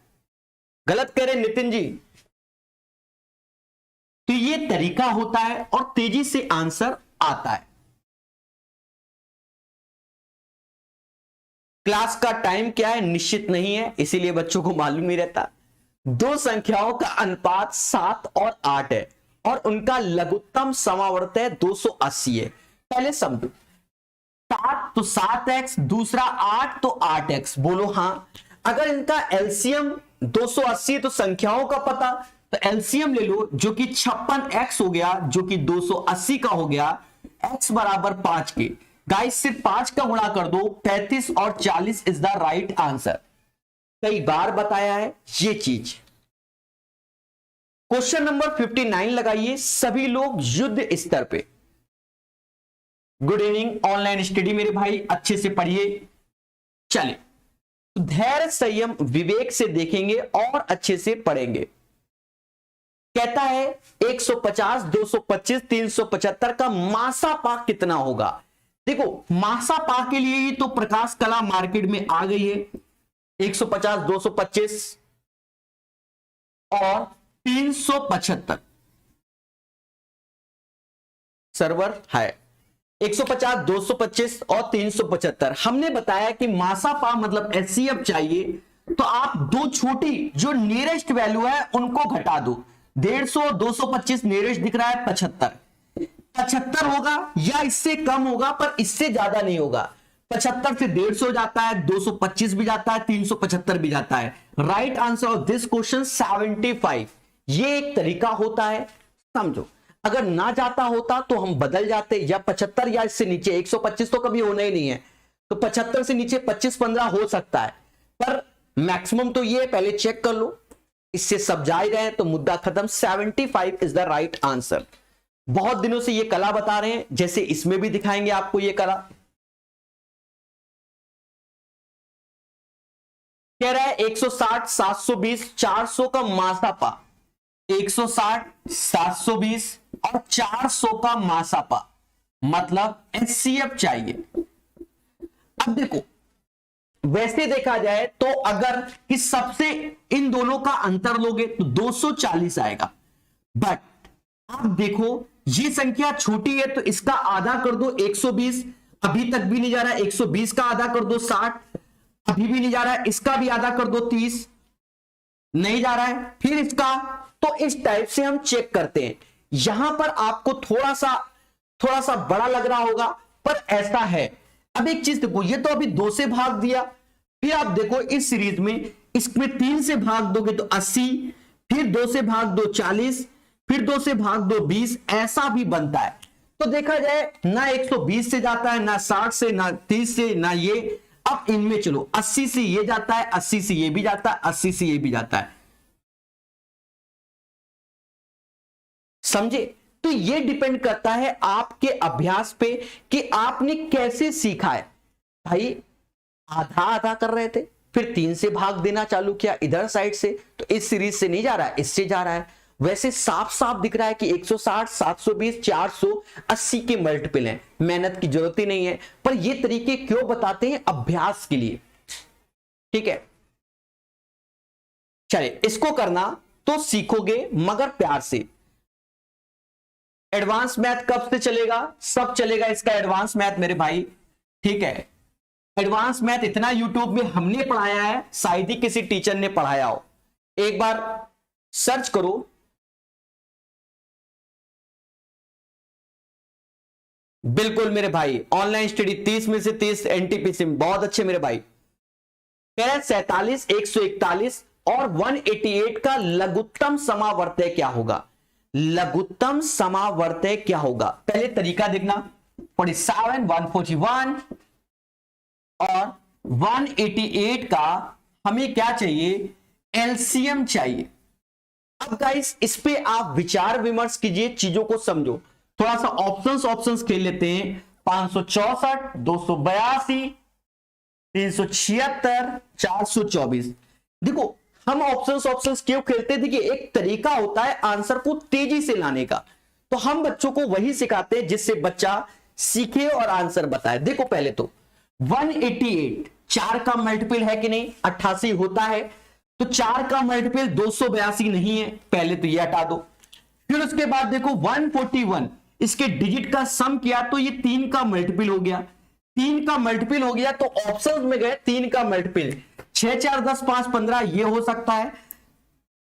गलत कह रहे नितिन जी? तो ये तरीका होता है और तेजी से आंसर आता है। क्लास का टाइम क्या है निश्चित नहीं है, इसीलिए बच्चों को मालूम नहीं रहता। दो संख्याओं का अनुपात 7 और 8 है और उनका लघुत्तम समावर्त है 280 है। पहले समझो, 7 तो 7x, दूसरा 8 तो 8x। बोलो हाँ। अगर इनका एलसीएम 280 तो संख्याओं का पता, तो एलसीएम ले लो, जो कि 56x हो गया, जो कि 280 का हो गया, x बराबर 5 के। गाइस सिर्फ 5 का गुणा कर दो, 35 और 40 इज द राइट आंसर। कई बार बताया है ये चीज। क्वेश्चन नंबर 59 लगाइए सभी लोग युद्ध स्तर पे। गुड इवनिंग ऑनलाइन स्टडी मेरे भाई, अच्छे से पढ़िए। चलिए, धैर्य संयम विवेक से देखेंगे और अच्छे से पढ़ेंगे। कहता है 150, 225, 375 का मासापा कितना होगा? देखो मासापा के लिए ही तो प्रकाश कला मार्केट में आ गई है। 150, 225 और 375 सर्वर है। 150, 225 और 375। हमने बताया कि मासापा मतलब एचसीएफ चाहिए, तो आप दो छोटी जो नियरेस्ट वैल्यू है उनको घटा दो। 150, 225 नियरेस्ट दिख रहा है 75 होगा या इससे कम होगा, पर इससे ज्यादा नहीं होगा। 75 से 150 जाता है, 225 भी जाता है, 375 भी जाता है। Right answer of this question 75। ये एक तरीका होता है, समझो। अगर ना जाता होता तो हम बदल जाते, या 75 या इससे नीचे। 125 तो कभी होना ही नहीं है, तो 75 से नीचे 25-15 हो सकता है, पर मैक्सिमम तो ये पहले चेक कर लो। इससे सब जा ही रहे तो मुद्दा खत्म। 75 इज द राइट आंसर। बहुत दिनों से ये कला बता रहे हैं, जैसे इसमें भी दिखाएंगे आपको ये कला। कह रहा है 160, 720, 400 का मासापा। 160, 720 और 400 का मासापा, मतलब एचसीएफ चाहिए। अब देखो, वैसे देखा जाए तो अगर इस सबसे इन दोनों का अंतर लोगे तो 240 आएगा, बट अब देखो ये संख्या छोटी है तो इसका आधा कर दो 120, अभी तक भी नहीं जा रहा है। 120 का आधा कर दो 60, अभी भी नहीं जा रहा है। इसका भी आधा कर दो 30, नहीं जा रहा है। फिर इसका, तो इस टाइप से हम चेक करते हैं। यहां पर आपको थोड़ा सा बड़ा लग रहा होगा, पर ऐसा है। अब एक चीज देखो, ये तो अभी 2 से भाग दिया, फिर आप देखो इस सीरीज में इसमें 3 से भाग दोगे तो 80, फिर 2 से भाग दो 40, फिर 2 से भाग दो 20, ऐसा भी बनता है। तो देखा जाए ना 120 से जाता है, ना 60 से, ना 30 से, ना ये। अब इनमें चलो 80 से ये जाता है, 80 से ये भी जाता है, 80 से ये भी जाता है, समझे? तो ये डिपेंड करता है आपके अभ्यास पे कि आपने कैसे सीखा है। भाई आधा आधा कर रहे थे, फिर 3 से भाग देना चालू किया इधर साइड से, तो इस सीरीज से नहीं जा रहा है, इससे जा रहा है। वैसे साफ साफ दिख रहा है कि 160, 720, 480 के मल्टीपल हैं। मेहनत की जरूरत ही नहीं है, पर ये तरीके क्यों बताते हैं? अभ्यास के लिए। ठीक है, चलिए इसको करना तो सीखोगे मगर प्यार से। एडवांस मैथ कब से चलेगा? सब चलेगा इसका एडवांस मैथ मेरे भाई, ठीक है। एडवांस मैथ इतना यूट्यूब में हमने पढ़ाया है, शायद ही किसी टीचर ने पढ़ाया हो। एक बार सर्च करो, बिल्कुल मेरे भाई, ऑनलाइन स्टडी 30 में से 30 एनटीपीसी में, बहुत अच्छे मेरे भाई। 47, 141 और 188 का लघुत्तम समावर्तय क्या होगा? लघुत्तम समावर्तय क्या होगा? पहले तरीका देखना, 47, 141 और 188 का हमें क्या चाहिए? एलसीएम चाहिए। अब गाइस इस पे आप विचार विमर्श कीजिए, चीजों को समझो, थोड़ा सा ऑप्शंस खेल लेते हैं। 564, 282, 376, 424। देखो हम ऑप्शंस क्यों खेलते थे कि एक तरीका होता है आंसर को तेजी से लाने का, तो हम बच्चों को वही सिखाते हैं जिससे बच्चा सीखे और आंसर बताए। देखो पहले तो 188 4 का मल्टीपल है कि नहीं? 88 होता है, तो 4 का मल्टीपल 282 नहीं है, पहले तो ये हटा दो। फिर उसके बाद देखो 141, इसके डिजिट का सम किया तो ये 3 का मल्टीपल हो गया, 3 का मल्टीपल हो गया तो ऑप्शंस में गए 3 का मल्टीपल, 6 4 10 5 15 ये हो सकता है,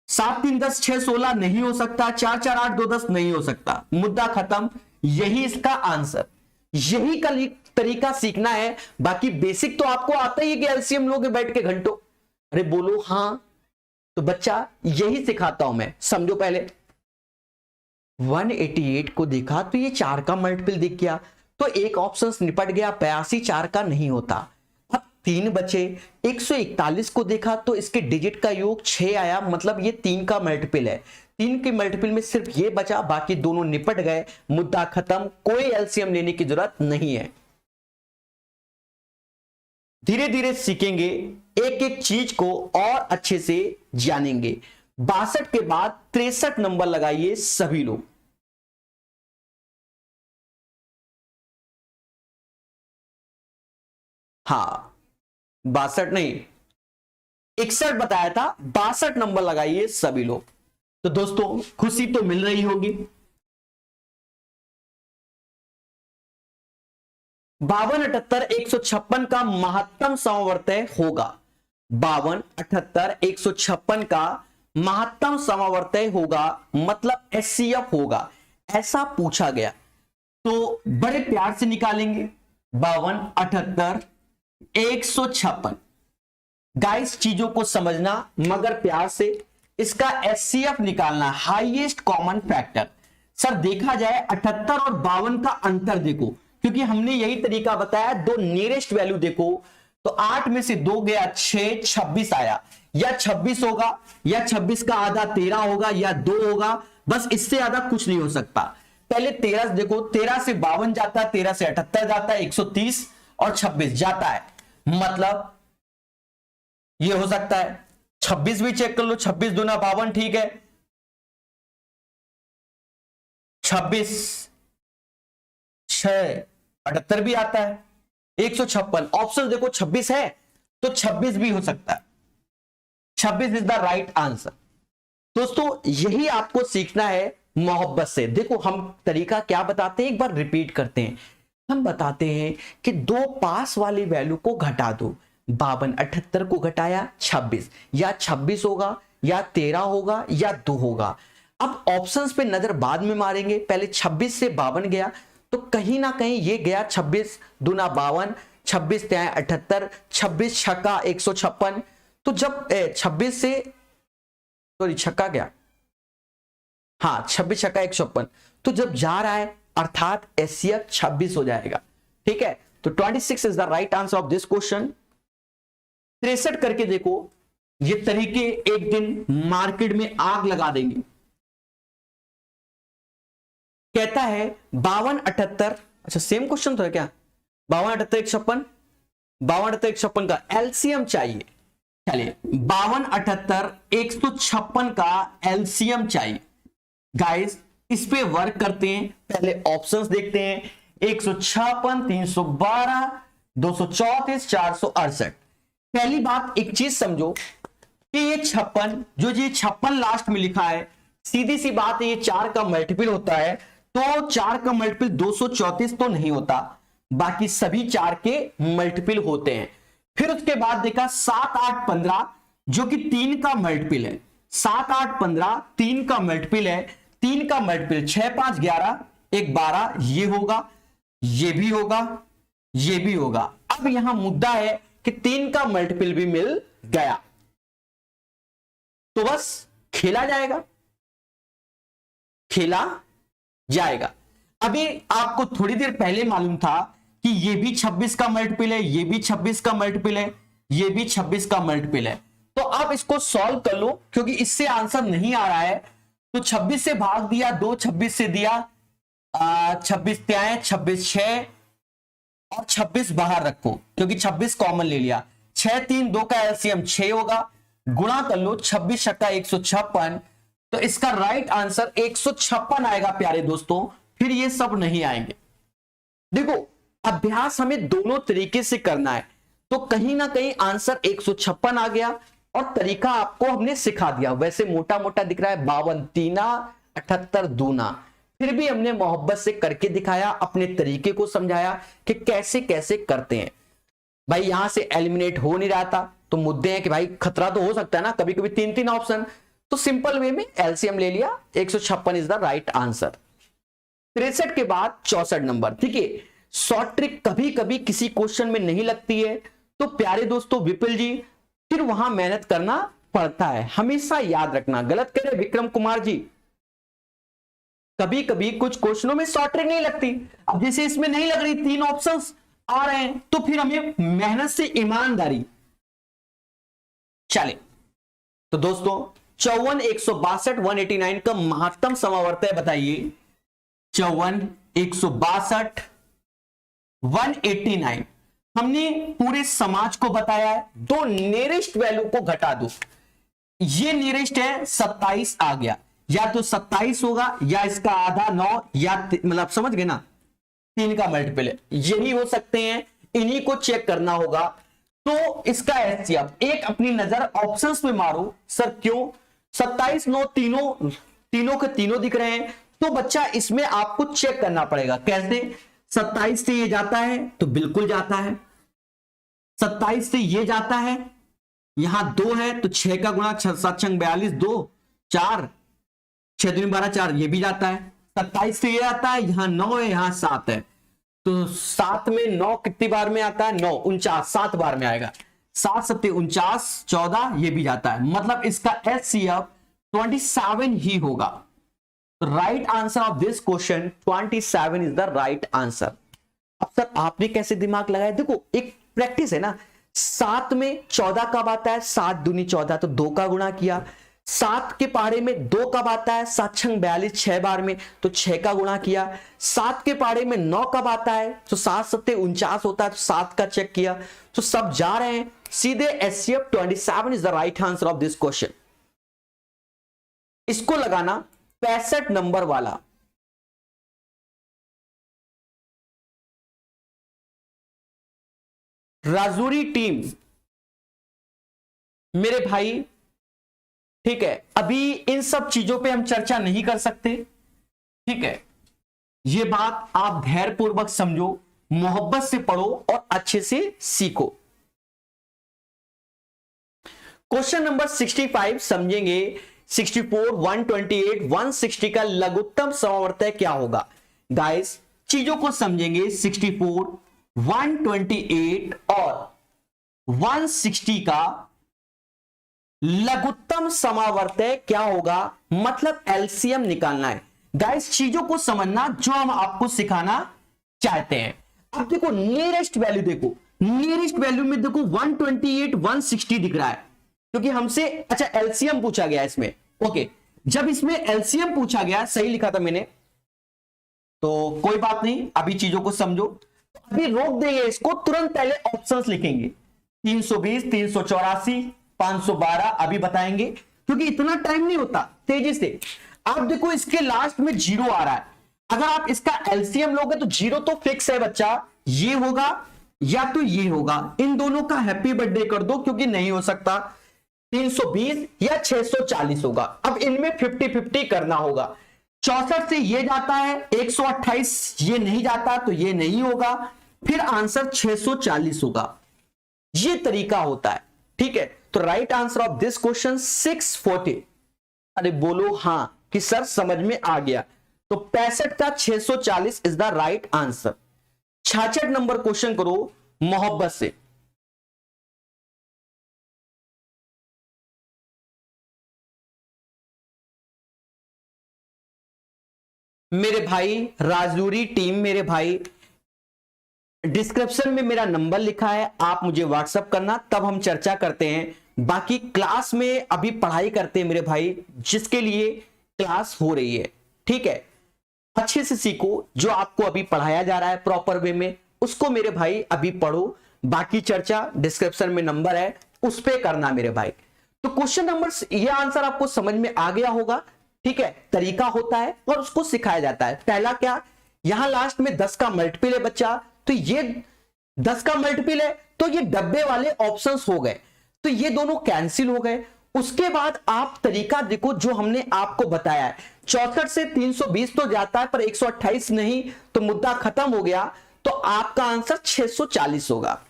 7 3 10 6 16 नहीं हो सकता, 4 4 8 2 10 नहीं हो सकता, मुद्दा खत्म। यही इसका आंसर, यही का तरीका सीखना है। बाकी बेसिक तो आपको आता ही है कि एलसीएम लोगे बैठ के घंटों। अरे बोलो हाँ, तो बच्चा यही सिखाता हूं मैं, समझो पहले 188 को देखा तो ये 4 का मल्टीपल दिख गया, तो एक ऑप्शन निपट गया, 82 4 का नहीं होता। अब 3 बचे, 141 को देखा तो इसके डिजिट का योग 6 आया, मतलब ये 3 का मल्टीपल है, 3 के मल्टीपल में सिर्फ ये बचा, बाकी दोनों निपट गए, मुद्दा खत्म, कोई एलसीएम लेने की जरूरत नहीं है। धीरे धीरे सीखेंगे, एक एक चीज को और अच्छे से जानेंगे। 62 के बाद 63 नंबर लगाइए सभी लोग। हाँ 62 नहीं, 61 बताया था, 62 नंबर लगाइए सभी लोग। तो दोस्तों खुशी तो मिल रही होगी। 52, 78, 156 का महत्तम समवर्तय होगा। 52, 78, 156 का महत्तम समवर्तय होगा, मतलब एचसीएफ होगा, ऐसा पूछा गया तो बड़े प्यार से निकालेंगे। 52, 78, 156। गाइस चीजों को समझना मगर प्यार से, इसका एचसीएफ निकालना, हाईएस्ट कॉमन फैक्टर। सर देखा जाए 78 और 52 का अंतर देखो, क्योंकि हमने यही तरीका बताया, दो नियरेस्ट वैल्यू देखो, तो 8 में से 2 गया 6, 26 आया, या 26 होगा या 26 का आधा 13 होगा या 2 होगा, बस इससे ज्यादा कुछ नहीं हो सकता। पहले 13 देखो, 13 से 52 जाता है, 13 से 78 जाता है, 130 और 26 जाता है, मतलब ये हो सकता है। 26 भी चेक कर लो, 26 दूना 52, ठीक है, 26 6 78 भी आता है, 156। ऑप्शन देखो 26 है तो 26 भी हो सकता है, 26 इज द राइट आंसर। दोस्तों यही आपको सीखना है मोहब्बत से। देखो हम तरीका क्या बताते हैं, एक बार रिपीट करते हैं। हम बताते हैं कि दो पास वाली वैल्यू को घटा दो, 52 78 को घटाया 26, या 26 होगा या 13 होगा या 2 होगा। अब ऑप्शंस पे नजर बाद में मारेंगे, पहले 26 से 52 गया तो कहीं ना कहीं ये गया 26 दूना 52, 26 त्यां 78, 26 छक्का 156। तो जब 26 से सॉरी छक्का गया, हाँ 26 छक्का 156, तो जब जा रहा है अर्थात एचसीएफ 26 हो जाएगा, ठीक है। तो 26 is the right answer of this question. 63 करके देखो, ये तरीके एक दिन मार्केट में आग लगा देंगे। कहता है 52 78, अच्छा सेम क्वेश्चन तो है क्या, 52 78 156, 52 78 156 का एलसीएम चाहिए। चलिए 52 78 156 का एलसीएम चाहिए। गाइस इस पे वर्क करते हैं, पहले ऑप्शंस देखते हैं। 156, 312, 234, 468। पहली बात एक चीज समझो कि ये 56 जो ये 56 लास्ट में लिखा है, सीधी सी बात है, ये 4 का मल्टीपल होता है, तो 4 का मल्टीपल 234 तो नहीं होता, बाकी सभी 4 के मल्टीपल होते हैं। फिर उसके बाद देखा 7 8 15 जो कि 3 का मल्टीपल है, 7 8 15 3 का मल्टीपल है, 3 का मल्टीपल 6 5 11 1 12, ये होगा, ये भी होगा, ये भी होगा। अब यहां मुद्दा है कि 3 का मल्टीपल भी मिल गया तो बस खेला जाएगा, खेला जाएगा। अभी आपको थोड़ी देर पहले मालूम था कि ये भी 26 का मल्टीपल है, ये भी 26 का मल्टीपल है, ये भी 26 का मल्टीपल है। तो आप इसको सॉल्व कर लो, क्योंकि इससे आंसर नहीं आ रहा है तो 26 से भाग दिया, 2 26 से दिया, 26 त्याएं 26 6 और 26 बाहर रखो क्योंकि 26 कॉमन ले लिया, 6 3 2 का एलसीएम 6 होगा, गुणा कर लो 26 छक्का 156, तो इसका राइट आंसर 156 आएगा प्यारे दोस्तों। फिर ये सब नहीं आएंगे। देखो अभ्यास हमें दोनों तरीके से करना है, तो कहीं ना कहीं आंसर 156 आ गया और तरीका आपको हमने सिखा दिया। वैसे मोटा मोटा दिख रहा है 52 तीना 78 दूना, फिर भी हमने मोहब्बत से करके दिखाया, अपने तरीके को समझाया कि कैसे कैसे करते हैं। भाई यहां से एलिमिनेट हो नहीं रहा था तो मुद्दे हैं कि भाई खतरा तो हो सकता है ना, कभी कभी 3 ऑप्शन, तो सिंपल वे में एलसीएम ले लिया, 156 इज द राइट आंसर। 63 के बाद 64 नंबर, ठीक है। शॉर्ट ट्रिक कभी कभी किसी क्वेश्चन में नहीं लगती है, तो प्यारे दोस्तों विपुल जी फिर वहां मेहनत करना पड़ता है, हमेशा याद रखना। गलत करे विक्रम कुमार जी, कभी कभी कुछ क्वेश्चनों में शॉर्ट ट्रिक नहीं लगती। अब जैसे इसमें नहीं लग रही, 3 ऑप्शंस आ रहे हैं, तो फिर हमें मेहनत से ईमानदारी। चले तो दोस्तों 54 162 189 का महत्तम समावर्तय बताइए। 54 162 189 हमने पूरे समाज को बताया है। दो नियरेस्ट वैल्यू को घटा दो, ये नियरेस्ट है 27 आ गया, या तो 27 होगा या इसका आधा 9, या मतलब समझ गए ना, 3 का मल्टीपल है, यही हो सकते हैं, इन्हीं को चेक करना होगा। तो इसका एचसीएफ एक अपनी नजर ऑप्शंस में मारो, सर क्यों 27 9 तीनों के तीनों दिख रहे हैं, तो बच्चा इसमें आपको चेक करना पड़ेगा। कैसे? 27 से ये जाता है तो बिल्कुल जाता है, 27 से ये जाता है, यहां 2 है तो 6 का गुणा 7 6 42 2 4 6 दूनी 12 4, ये भी जाता है। 27 से ये आता है, यहां 9 है यहां 7 है, तो 7 में 9 कितनी बार में आता है? 9 49, 7 बार में आएगा, 7 7 49 14, ये भी जाता है। मतलब इसका एचसीएफ 27 ही होगा। Right answer of this question 27 is the right answer. अब सर आपने कैसे दिमाग लगाया? देखो एक प्रैक्टिस है ना, 7 में 14 कब आता है? 7 दूनी 14, तो 2 का गुणा किया। 7 के पारे में 2 कब आता है? 7 6 42, 6 बार में, तो 6 का गुणा किया। 7 के पारे में 9 कब आता है? तो 7 7 49 होता है, तो 7 का चेक किया, तो सब जा रहे हैं सीधे। HCF 27 is the right answer of this question. इसको लगाना 65 नंबर वाला। राजौरी टीम मेरे भाई, ठीक है, अभी इन सब चीजों पे हम चर्चा नहीं कर सकते, ठीक है। ये बात आप धैर्यपूर्वक समझो, मोहब्बत से पढ़ो और अच्छे से सीखो। क्वेश्चन नंबर 65 समझेंगे। 64 128 160 का लघुत्तम समवर्तय क्या होगा? गाइस चीजों को समझेंगे। 64 128 और 160 का लघुत्तम समावर्तय क्या होगा, मतलब एलसीएम निकालना है। गाइस चीजों को समझना जो हम आपको सिखाना चाहते हैं। अब देखो नियरेस्ट वैल्यू, देखो नियरेस्ट वैल्यू में देखो 128 160 दिख रहा है, क्योंकि हमसे अच्छा एलसीएम पूछा गया इसमें। ओके, जब इसमें एलसीएम पूछा गया, सही लिखा था मैंने, तो कोई बात नहीं, अभी चीजों को समझो। अभी रोक देंगे इसको, तुरंत पहले ऑप्शंस लिखेंगे। 320 384 512 अभी बताएंगे, क्योंकि इतना टाइम नहीं होता, तेजी से। आप देखो इसके लास्ट में 0 आ रहा है, अगर आप इसका एलसीएम लोगे तो 0 तो फिक्स है बच्चा, ये होगा या तो ये होगा, इन दोनों का हैप्पी बर्थडे कर दो क्योंकि नहीं हो सकता, 320 या 640 होगा। अब इनमें 50-50 करना होगा। 64 से ये जाता है, 128 ये नहीं जाता तो ये नहीं होगा, फिर आंसर 640 होगा। ये तरीका होता है, ठीक है। तो right answer of this question 640। अरे बोलो हां कि सर समझ में आ गया। तो 65 का 640 is the right answer. 66 number question करो मोहब्बत से। मेरे भाई राजूरी टीम, मेरे भाई डिस्क्रिप्शन में मेरा नंबर लिखा है, आप मुझे व्हाट्सअप करना, तब हम चर्चा करते हैं। बाकी क्लास में अभी पढ़ाई करते हैं मेरे भाई, जिसके लिए क्लास हो रही है, ठीक है। अच्छे से सीखो, जो आपको अभी पढ़ाया जा रहा है प्रॉपर वे में, उसको मेरे भाई अभी पढ़ो। बाकी चर्चा डिस्क्रिप्शन में नंबर है, उस पे करना मेरे भाई। तो क्वेश्चन नंबर, ये आंसर आपको समझ में आ गया होगा, ठीक है। तरीका होता है और उसको सिखाया जाता है। पहला क्या, यहां लास्ट में 10 का मल्टीपल है बच्चा, तो ये 10 का मल्टीपल है, तो ये डब्बे वाले ऑप्शंस हो गए, तो ये दोनों कैंसिल हो गए। उसके बाद आप तरीका देखो जो हमने आपको बताया है। 64 से 320 तो जाता है पर 128 नहीं, तो मुद्दा खत्म हो गया। तो आपका आंसर 640 होगा।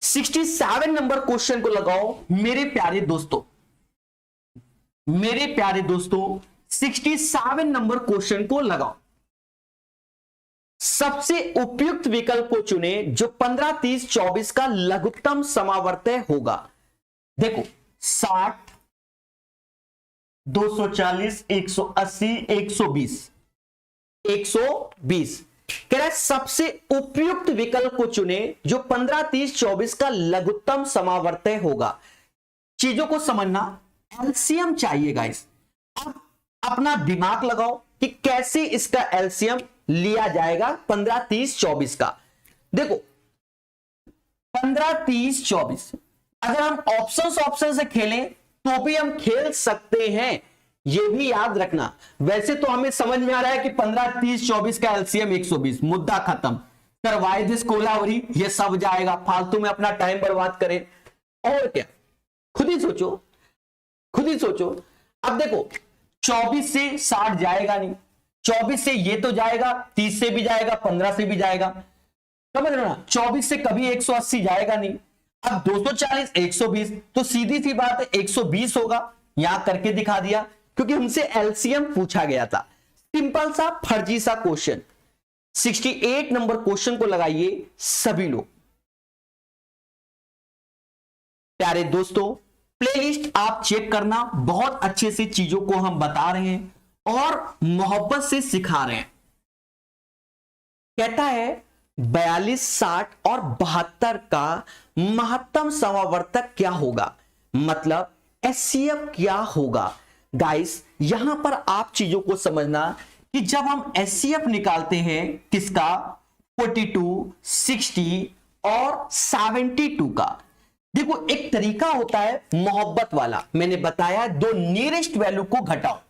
67 नंबर क्वेश्चन को लगाओ मेरे प्यारे दोस्तों, मेरे प्यारे दोस्तों 67 नंबर क्वेश्चन को लगाओ। सबसे उपयुक्त विकल्प को चुने जो 15, 30, 24 का लघुत्तम समावर्तय होगा। देखो 60, 240, 180, 120, 120 कह रहा है सबसे उपयुक्त विकल्प को चुने जो 15, 30, 24 का लघुत्तम समावर्तय होगा। चीजों को समझना, एलसीएम चाहिए गाइस। अब अपना दिमाग लगाओ कि कैसे इसका एलसीएम लिया जाएगा 15, 30, 24 का। देखो 15, 30, 24 अगर हम ऑप्शन से खेलें तो भी हम खेल सकते हैं, ये भी याद रखना। वैसे तो हमें समझ में आ रहा है कि 15, 30, 24 का एलसीएम 120, मुद्दा खत्म। करवाए दिस कोलावरी, ये सब जाएगा, फालतू में अपना टाइम बर्बाद करें और क्या। खुद ही सोचो, खुद ही सोचो। अब देखो 24 से 60 जाएगा नहीं, 24 से ये तो जाएगा, 30 से भी जाएगा, 15 से भी जाएगा, समझ रहे हो ना। 24 से कभी 180 जाएगा नहीं। अब 240, 120 तो सीधी सी बात है 120 होगा। यहां करके दिखा दिया क्योंकि हमसे एलसीएम पूछा गया था। सिंपल सा फर्जी सा क्वेश्चन। 68 नंबर क्वेश्चन को लगाइए सभी लोग। प्यारे दोस्तों प्लेलिस्ट आप चेक करना, बहुत अच्छे से चीजों को हम बता रहे हैं और मोहब्बत से सिखा रहे हैं। कहता है 42, 60 और 72 का महत्तम समावर्तक क्या होगा, मतलब एचसीएफ क्या होगा। गाइस यहां पर आप चीजों को समझना कि जब हम एचसीएफ निकालते हैं किसका, 42, 60 और 72 का, देखो एक तरीका होता है मोहब्बत वाला, मैंने बताया दो नियरेस्ट वैल्यू को घटाओ।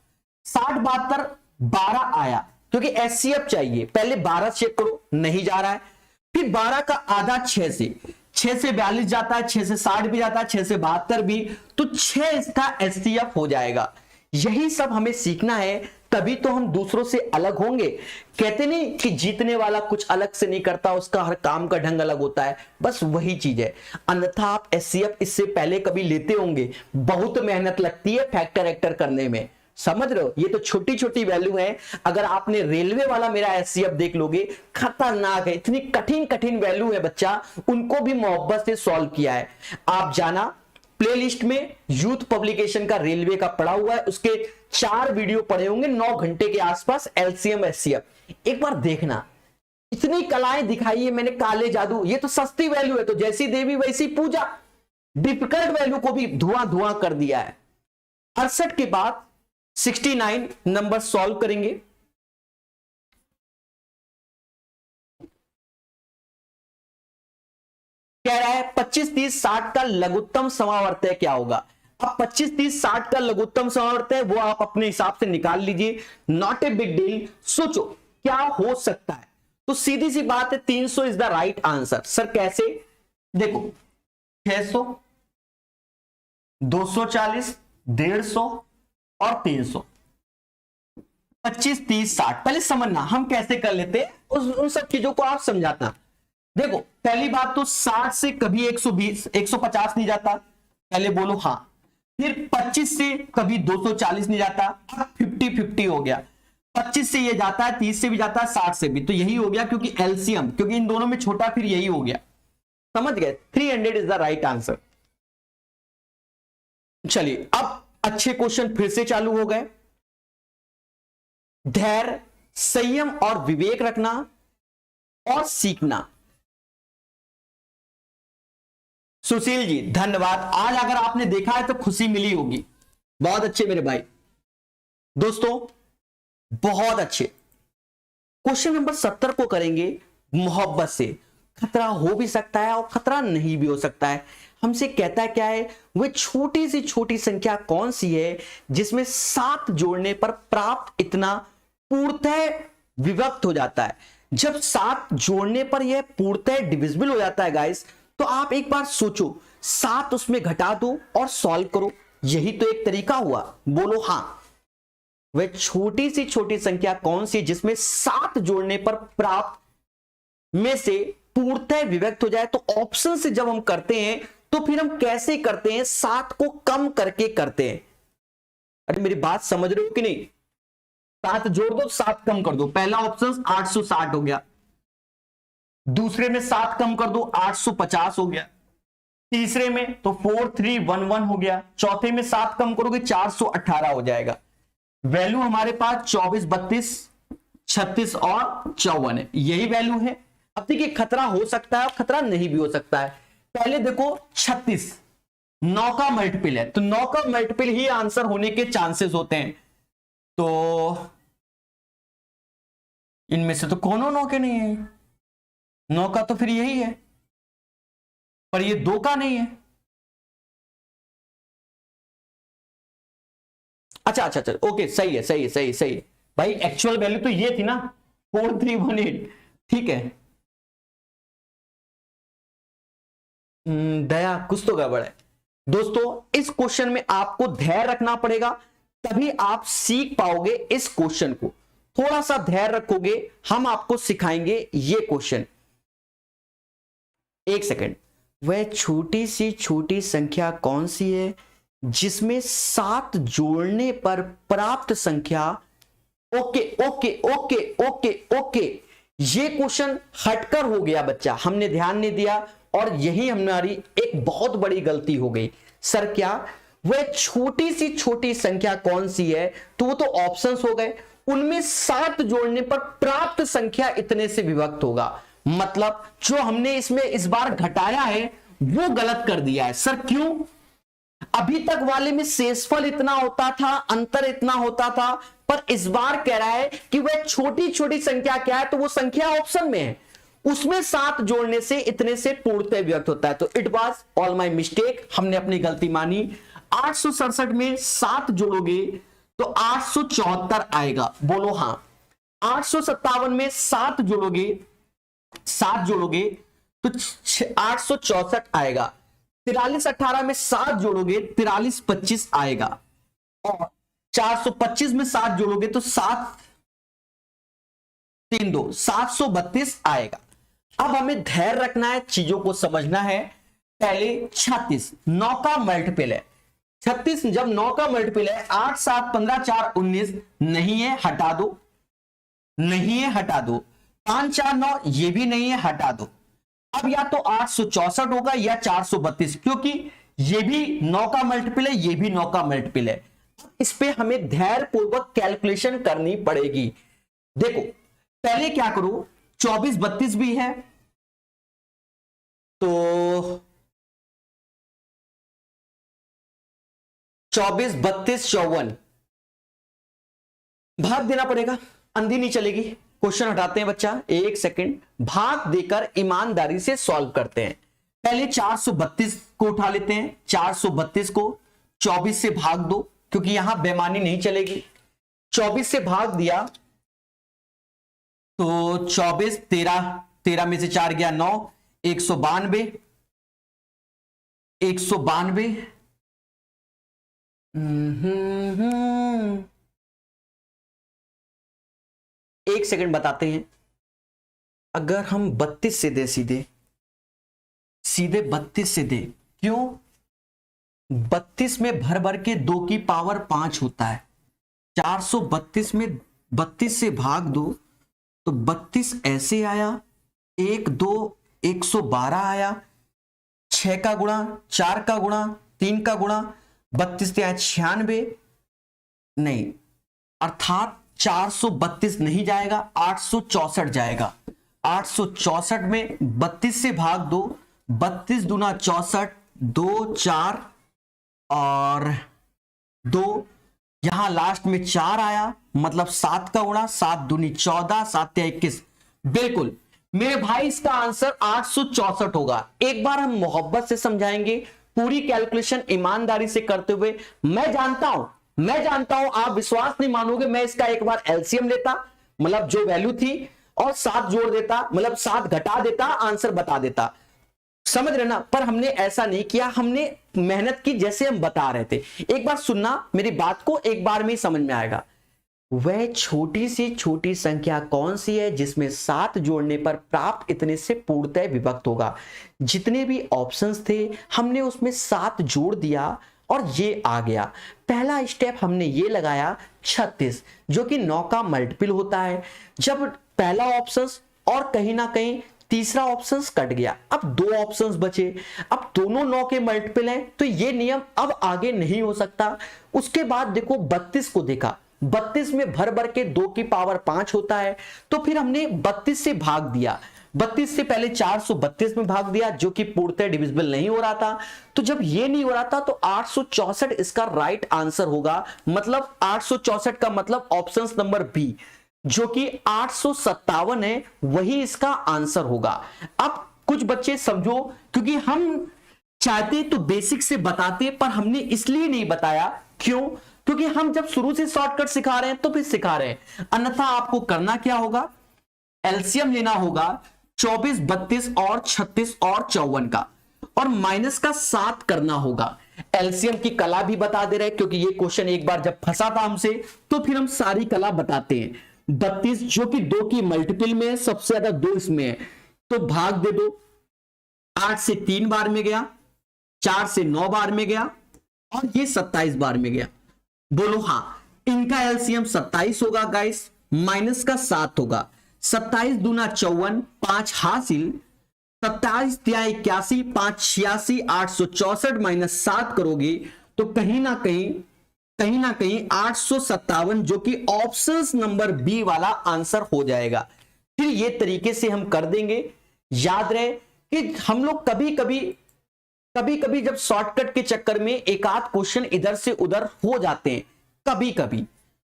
60, 72, 12 आया क्योंकि एचसीएफ चाहिए, पहले 12 चेक करो, नहीं जा रहा है। फिर 12 का आधा 6 से 42 जाता है, 6 से 60 भी जाता है, 6 से 72 भी, तो 6 इसका एचसीएफ हो जाएगा। यही सब हमें सीखना है, तभी तो हम दूसरों से अलग होंगे। कहते नहीं कि जीतने वाला कुछ अलग से नहीं करता, उसका हर काम का ढंग अलग होता है, बस वही चीज है। अन्यथा आप एचसीएफ इससे पहले कभी लेते होंगे, बहुत मेहनत लगती है फैक्टर एक्टर करने में, समझ रहे हो। ये तो छोटी छोटी वैल्यू है। अगर आपने रेलवे वाला मेरा एचसीएफ देख लोगे, खतरनाक है, इतनी कठिन कठिन वैल्यू है बच्चा, उनको भी मोहब्बत से सॉल्व किया है। आप जाना प्लेलिस्ट में यूथ पब्लिकेशन का रेलवे का पड़ा हुआ है, उसके 4 वीडियो पड़े होंगे 9 घंटे के आसपास, एलसीएम एचसीएफ, एक बार देखना। इतनी कलाएं दिखाई है मैंने, काले जादू। ये तो सस्ती वैल्यू है, तो जैसी देवी वैसी पूजा, डिफिकल्ट वैल्यू को भी धुआं धुआं कर दिया है। 68 के बाद 69 नंबर सॉल्व करेंगे। कह रहा है 25, 30, 60 का लघुत्तम समावर्तय क्या होगा। अब 25, 30, 60 का लघुत्तम समावर्तय वो आप अपने हिसाब से निकाल लीजिए, नॉट ए बिग डील। सोचो क्या हो सकता है, तो सीधी सी बात है 300 is the right answer. Sir कैसे? देखो 600, 240, 150 और 300, 25, 30, 60। पहले समझना हम कैसे कर लेते हैं, उन सब चीजों को आप समझाता। देखो पहली बात तो 60 से कभी 120, 150 नहीं जाता, पहले बोलो हाँ। फिर 25 से कभी 240 नहीं जाता, अब 50-50 हो गया। 25 से ये जाता है, 30 से भी जाता है, 60 से भी, तो यही हो गया क्योंकि एलसीएम, क्योंकि इन दोनों में छोटा फिर यही हो गया। समझ गए? 300 इज द राइट आंसर। चलिए अब अच्छे क्वेश्चन फिर से चालू हो गए। धैर्य, संयम और विवेक रखना और सीखना। सुशील जी धन्यवाद, आज अगर आपने देखा है तो खुशी मिली होगी। बहुत अच्छे मेरे भाई। दोस्तों बहुत अच्छे। क्वेश्चन नंबर 70 को करेंगे मोहब्बत से। खतरा हो भी सकता है और खतरा नहीं भी हो सकता है। हमसे कहता है क्या है, वह छोटी सी छोटी संख्या कौन सी है जिसमें 7 जोड़ने पर प्राप्त इतना पूर्णतः विभक्त हो जाता है। जब 7 जोड़ने पर यह पूर्णतः डिविजिबल हो जाता है गाइस, तो आप एक बार सोचो, 7 उसमें घटा दो और सॉल्व करो, यही तो एक तरीका हुआ। बोलो हाँ। वह छोटी सी छोटी संख्या कौन सी जिसमें 7 जोड़ने पर प्राप्त में से पूर्णतः विभक्त हो जाए। तो ऑप्शन से जब हम करते हैं तो फिर हम कैसे करते हैं, 7 को कम करके करते हैं। अरे मेरी बात समझ रहे हो कि नहीं? 7 जोड़ दो, 7 कम कर दो। पहला ऑप्शन 860 हो गया, दूसरे में 7 कम कर दो 850 हो गया, तीसरे में तो 4311 हो गया, चौथे में 7 कम करोगे 418 हो जाएगा। वैल्यू हमारे पास 24, 32, 36 और 54 है, यही वैल्यू है। अब देखिए खतरा हो सकता है और खतरा नहीं भी हो सकता है। पहले देखो 36 9 का मल्टीपल है, तो 9 का मल्टीपल ही आंसर होने के चांसेस होते हैं। तो इनमें से तो कोनो 9 के नहीं है, 9 का तो फिर यही है, पर ये 2 का नहीं है। अच्छा अच्छा अच्छा ओके, सही है सही है सही सही है भाई। एक्चुअल वैल्यू तो ये थी ना 4318, ठीक है। दया कुछ तो गड़बड़ है। दोस्तों इस क्वेश्चन में आपको धैर्य रखना पड़ेगा, तभी आप सीख पाओगे इस क्वेश्चन को। थोड़ा सा धैर्य रखोगे, हम आपको सिखाएंगे ये क्वेश्चन। एक सेकंड। वह छोटी सी छोटी संख्या कौन सी है जिसमें 7 जोड़ने पर प्राप्त संख्या। Okay okay okay okay okay, ये क्वेश्चन हटकर हो गया बच्चा, हमने ध्यान नहीं दिया और यही हमारी एक बहुत बड़ी गलती हो गई। सर क्या? वह छोटी सी छोटी संख्या कौन सी है, तो वो तो ऑप्शंस हो गए, उनमें 7 जोड़ने पर प्राप्त संख्या इतने से विभक्त होगा। मतलब जो हमने इसमें इस बार घटाया है वो गलत कर दिया है। सर क्यों? अभी तक वाले में शेषफल इतना होता था, अंतर इतना होता था, पर इस बार कह रहा है कि वह छोटी छोटी संख्या क्या है, तो वो संख्या ऑप्शन में है, उसमें 7 जोड़ने से इतने से पूर्णतः व्यक्त होता है। तो it was all my mistake, हमने अपनी गलती मानी। 867 में 7 जोड़ोगे तो 874 आएगा, बोलो हाँ। 857 में 7 जोड़ोगे तो 864 आएगा। 4318 में 7 जोड़ोगे 4325 आएगा, और 425 में 7 जोड़ोगे तो 732 आएगा। अब हमें धैर्य रखना है, चीजों को समझना है। पहले 36 9 का मल्टीपल है, 36 जब 9 का मल्टीपल है, 8 7 15 4 19 नहीं है, हटा दो, नहीं है हटा दो। 5 4 9 ये भी नहीं है, हटा दो। अब या तो 864 होगा या 432, क्योंकि ये भी 9 का मल्टीपल है, ये भी 9 का मल्टीपल है। इस पे हमें धैर्य पूर्वक कैलकुलेशन करनी पड़ेगी। देखो पहले क्या करो, 24 32 भी है तो 24 32 54 भाग देना पड़ेगा, अंधी नहीं चलेगी। क्वेश्चन हटाते हैं बच्चा, एक सेकंड, भाग देकर ईमानदारी से सॉल्व करते हैं। पहले 432 को उठा लेते हैं, 432 को 24 से भाग दो, क्योंकि यहां बेईमानी नहीं चलेगी। 24 से भाग दिया तो 24, 13, 13 में से 4 गया 9, 192, 192। एक सेकंड बताते हैं। अगर हम 32 से दे, सीधे सीधे 32 से दे, क्यों? 32 में भर भर के 2 की पावर 5 होता है। 432 में 32 से भाग दो तो 32 ऐसे आया, 1 2 112 आया, 6 का गुणा, 4 का गुणा, 3 का गुणा, 32 से आया 96, नहीं, अर्थात 432 नहीं जाएगा, 864 जाएगा। 864 में 32 से भाग दो, 32 दूना 64, 2 4 और 2, यहां लास्ट में 4 आया, मतलब 7 का गुणा, 7 दूनी 14, 7 या 21। बिल्कुल मेरे भाई, इसका आंसर 864 होगा। एक बार हम मोहब्बत से समझाएंगे, पूरी कैलकुलेशन ईमानदारी से करते हुए। मैं जानता हूं आप विश्वास नहीं मानोगे, मैं इसका एक बार एलसीएम लेता, मतलब जो वैल्यू थी, और 7 जोड़ देता, मतलब 7 घटा देता, आंसर बता देता। समझ रहे ना? पर हमने ऐसा नहीं किया, हमने मेहनत की जैसे हम बता रहे थे। एक बार सुनना मेरी बात को, एक बार में ही समझ में आएगा। वह छोटी सी छोटी संख्या कौन सी है जिसमें 7 जोड़ने पर प्राप्त इतने से पूर्णतः विभक्त होगा? जितने भी ऑप्शंस थे हमने उसमें 7 जोड़ दिया और ये आ गया। पहला स्टेप हमने ये लगाया 36, जो कि 9 का मल्टीपल होता है। जब पहला ऑप्शंस और कहीं ना कहीं तीसरा ऑप्शंस कट गया, अब 2 ऑप्शंस बचे, अब दोनों 9 के मल्टीपल हैं, तो ये नियम अब आगे नहीं हो सकता। उसके बाद देखो 32 को देखा, 32 में भर भर के 2 की पावर 5 होता है, तो फिर हमने 32 से भाग दिया। 32 से पहले 432 में भाग दिया, जो कि पूर्णतः डिविजिबल नहीं हो रहा था। तो जब ये नहीं हो रहा था तो 864 इसका राइट आंसर होगा। मतलब 864 का मतलब ऑप्शन नंबर बी, जो कि 857 है, वही इसका आंसर होगा। अब कुछ बच्चे समझो, क्योंकि हम चाहते तो बेसिक से बताते, पर हमने इसलिए नहीं बताया। क्यों? क्योंकि हम जब शुरू से शॉर्टकट सिखा रहे हैं तो फिर सिखा रहे हैं। अन्यथा आपको करना क्या होगा? एलसीएम लेना होगा 24, 32 और 36 और 54 का, और माइनस का 7 करना होगा। एलसीएम की कला भी बता दे रहे, क्योंकि ये क्वेश्चन एक बार जब फंसा था हमसे, तो फिर हम सारी कला बताते हैं। 32 जो कि 2 की मल्टीपल में है, सबसे ज्यादा 2 इसमें है, तो भाग दे दो। 8 से 3 बार में गया, 4 से 9 बार में गया, और ये 27 बार में गया। बोलो हाँ, इनका एलसीएम 27 होगा गाइस, माइनस का 7 होगा। 27 दूना 54, 5 हासिल, 27 तिया 81, 5 86, 864 माइनस 7 करोगे तो कहीं ना कहीं 857, जो कि ऑप्शन नंबर बी वाला आंसर हो जाएगा। फिर ये तरीके से हम कर देंगे। याद रहे कि हम लोग कभी कभी जब शॉर्टकट के चक्कर में एक आध क्वेश्चन इधर से उधर हो जाते हैं, कभी कभी,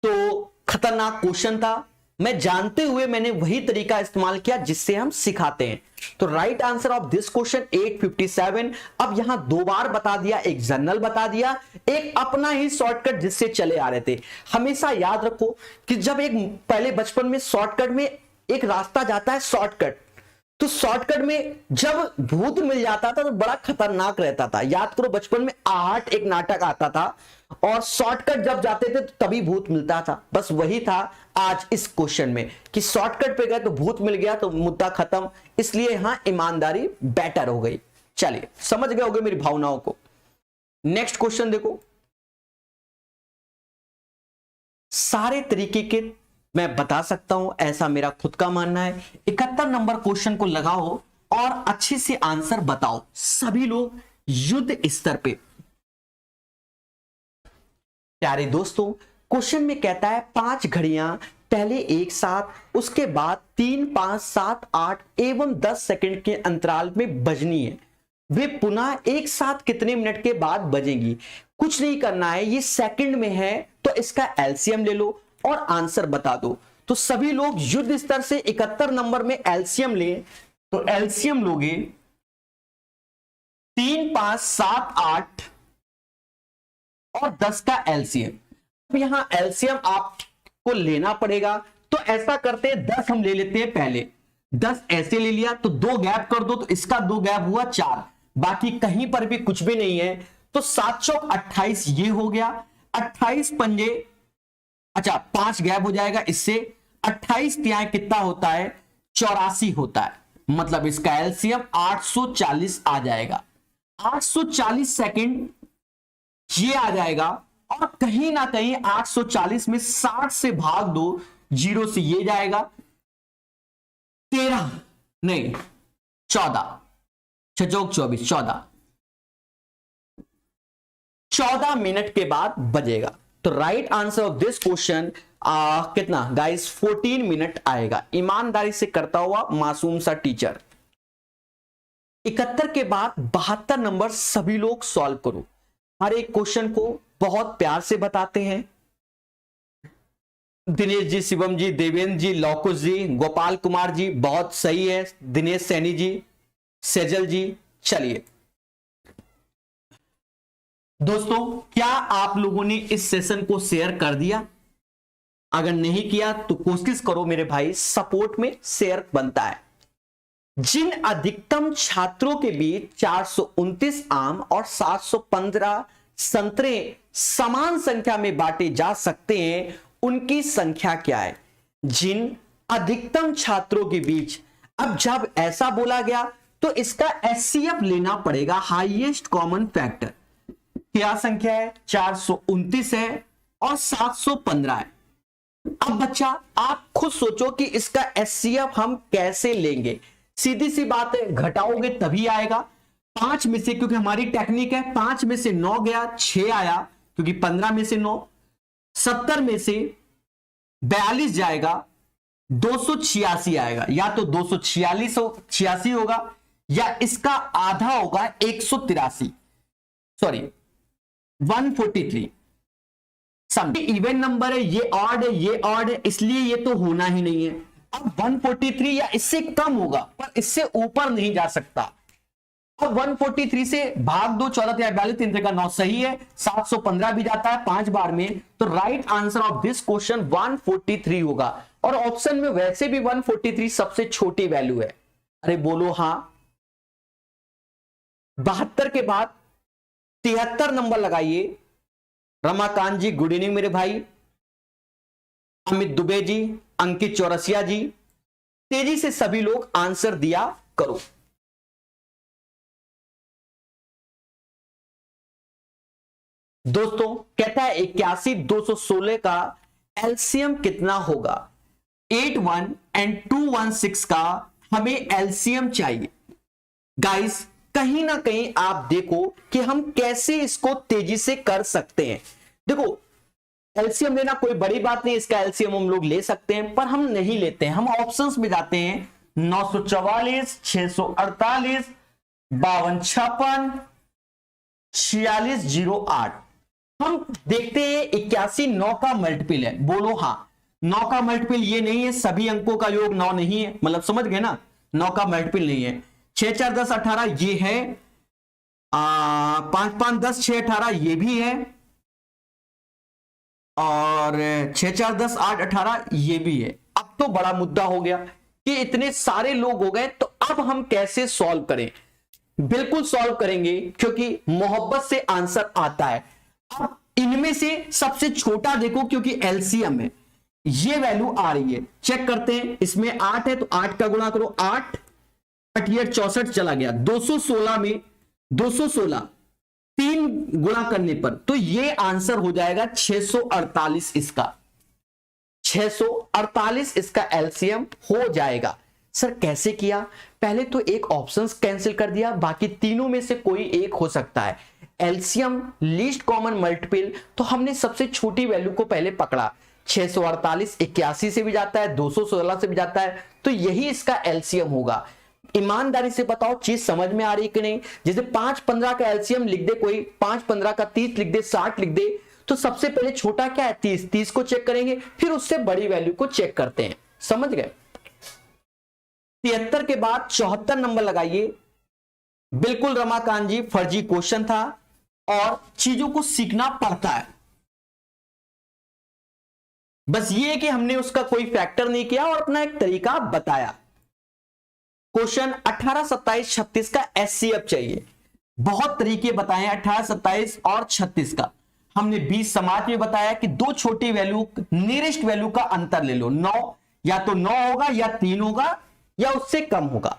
तो खतरनाक क्वेश्चन था, मैं जानते हुए मैंने वही तरीका इस्तेमाल किया जिससे हम सिखाते हैं। तो right answer of this question 857। अब यहां 2 बार बता दिया, एक जनरल बता दिया, एक अपना ही शॉर्टकट जिससे चले आ रहे थे। हमेशा याद रखो कि जब एक पहले बचपन में शॉर्टकट में एक रास्ता जाता है शॉर्टकट, तो शॉर्टकट में जब भूत मिल जाता था तो बड़ा खतरनाक रहता था। याद करो बचपन में आहट एक नाटक आता था, और शॉर्टकट जब जाते थे तो तभी भूत मिलता था। बस वही था आज इस क्वेश्चन में कि शॉर्टकट पे गए तो भूत मिल गया, तो मुद्दा खत्म। इसलिए यहां ईमानदारी बेटर हो गई। चलिए, समझ गए होगे मेरी भावनाओं को। नेक्स्ट क्वेश्चन देखो, सारे तरीके के मैं बता सकता हूं, ऐसा मेरा खुद का मानना है। 71 नंबर क्वेश्चन को लगाओ और अच्छे से आंसर बताओ, सभी लोग युद्ध स्तर पे। प्यारे दोस्तों, क्वेश्चन में कहता है 5 घड़ियां पहले एक साथ, उसके बाद 3, 5, 7, 8 एवं 10 सेकंड के अंतराल में बजनी है। वे पुनः एक साथ कितने मिनट के बाद बजेंगी? कुछ नहीं करना है, ये सेकंड में है तो इसका एलसीएम ले लो और आंसर बता दो। तो सभी लोग युद्ध स्तर से 71 नंबर में एलसीएम ले, तो एलसीएम लोगे 3, 5, 7, 8 और 10 का एलसीएम। अब यहां एलसीएम आपको लेना पड़ेगा, तो ऐसा करते हैं 10 हम ले लेते हैं पहले, 10 ऐसे ले लिया तो 2 गैप कर दो, तो इसका 2 गैप हुआ 4, बाकी कहीं पर भी कुछ भी नहीं है, तो 7 चौक 28 ये हो गया, 28 पंजे, अच्छा 5 गैप हो जाएगा इससे, 28 तिहाई कितना होता है, 84 होता है, मतलब इसका एलसीएम 840 आ जाएगा, 840 सेकंड ये आ जाएगा। और कहीं ना कहीं 840 में 60 से भाग दो, 0 से ये जाएगा, 13 नहीं 14, 6 चौक 24, 14 मिनट के बाद बजेगा। तो right answer of this question कितना गाइस 14 मिनट आएगा। ईमानदारी से करता हुआ मासूम सा टीचर। 71 के बाद 72 नंबर सभी लोग सॉल्व करो। हर एक क्वेश्चन को बहुत प्यार से बताते हैं। दिनेश जी, शिवम जी, देवेंद्र जी, लौकुश जी, गोपाल कुमार जी, बहुत सही है, दिनेश सैनी जी, सेजल जी। चलिए दोस्तों, क्या आप लोगों ने इस सेशन को शेयर कर दिया? अगर नहीं किया तो कोशिश करो मेरे भाई, सपोर्ट में शेयर बनता है। जिन अधिकतम छात्रों के बीच 429 आम और 715 संतरे समान संख्या में बांटे जा सकते हैं, उनकी संख्या क्या है? जिन अधिकतम छात्रों के बीच, अब जब ऐसा बोला गया तो इसका एचसीएफ लेना पड़ेगा, हाईएस्ट कॉमन फैक्टर। क्या संख्या है? 429 है और 715 है। अब बच्चा आप खुद सोचो कि इसका एचसीएफ हम कैसे लेंगे। सीधी सी बात है, घटाओगे तभी आएगा। 5 में से, क्योंकि हमारी टेक्निक है, 5 में से 9 गया, 6 आया, क्योंकि 15 में से 9, 70 में से 42 जाएगा, 286 आएगा। या तो 286 होगा या इसका आधा होगा 183, सॉरी 143। सब इवन नंबर है, ये ऑड है, ये ऑड है, इसलिए ये तो होना ही नहीं है। अब 143 या इससे कम होगा, पर इससे ऊपर नहीं जा सकता। अब 143 से भाग दो, 14 42 3 का 9 सही है, 715 भी जाता है 5 बार में। तो right answer of this question 143 होगा। और ऑप्शन में वैसे भी 143 सबसे छोटी वैल्यू है। अरे बोलो हाँ। 72 के बाद 73 नंबर लगाइए। रमाकांत जी गुड इवनिंग मेरे भाई, अमित दुबे जी, अंकित चौरसिया जी, तेजी से सभी लोग आंसर दिया करो। दोस्तों कहता है 81 216 का एलसीएम कितना होगा? 81 एंड 216 का हमें एलसीएम चाहिए। गाइस कहीं ना कहीं आप देखो कि हम कैसे इसको तेजी से कर सकते हैं। देखो एलसीएम लेना कोई बड़ी बात नहीं, इसका एलसीएम हम लोग ले सकते हैं, पर हम नहीं लेते हैं। हम ऑप्शंस में जाते हैं 944, 648, 5256, 4608। हम देखते हैं 81 9 का मल्टीपल है। बोलो हाँ। 9 का मल्टीपल ये नहीं है, सभी अंकों का योग 9 नहीं है, मतलब समझ गए ना, 9 का मल्टीपल नहीं है। 6 4 10 18 ये है, 5 5 10 6 18 ये भी है, और 6 4 10 8 18 ये भी है। अब तो बड़ा मुद्दा हो गया कि इतने सारे लोग हो गए, तो अब हम कैसे सॉल्व करें? बिल्कुल सॉल्व करेंगे, क्योंकि मोहब्बत से आंसर आता है। अब इनमें से सबसे छोटा देखो, क्योंकि एलसीएम है, ये वैल्यू आ रही है, चेक करते हैं। इसमें 8 है तो 8 का गुणा करो, 8 8 64 चला गया, 216 में 216 3 गुणा करने पर, तो ये आंसर हो जाएगा 648। इसका 648 इसका एलसीएम हो जाएगा। सर कैसे किया? पहले तो एक ऑप्शंस कैंसिल कर दिया, बाकी तीनों में से कोई एक हो सकता है। एलसीएम लीस्ट कॉमन मल्टीपल, तो हमने सबसे छोटी वैल्यू को पहले पकड़ा। 648 81 से भी जाता है, 216 से भी जाता है, तो यही इसका एलसीएम होगा। ईमानदारी से बताओ चीज समझ में आ रही कि नहीं? जैसे 5 15 का एलसीएम लिख दे कोई, 5 15 का 30 लिख दे, 60 लिख दे, तो सबसे पहले छोटा क्या है? 30। 30 को चेक करेंगे, फिर उससे बड़ी वैल्यू को चेक करते हैं। समझ गए? 73 के बाद 74 नंबर लगाइए। बिल्कुल रमाकांत जी, फर्जी क्वेश्चन था और चीजों को सीखना पड़ता है। बस ये है कि हमने उसका कोई फैक्टर नहीं किया और अपना एक तरीका बताया। क्वेश्चन 18, 27, 36 का एचसीएफ चाहिए। बहुत तरीके बताए 18, 27 और 36 का। हमने 20 समाज में बताया कि दो छोटी वैल्यू, नियरेस्ट वैल्यू का अंतर ले लो। 9 या तो 9 होगा या 3 होगा या उससे कम होगा।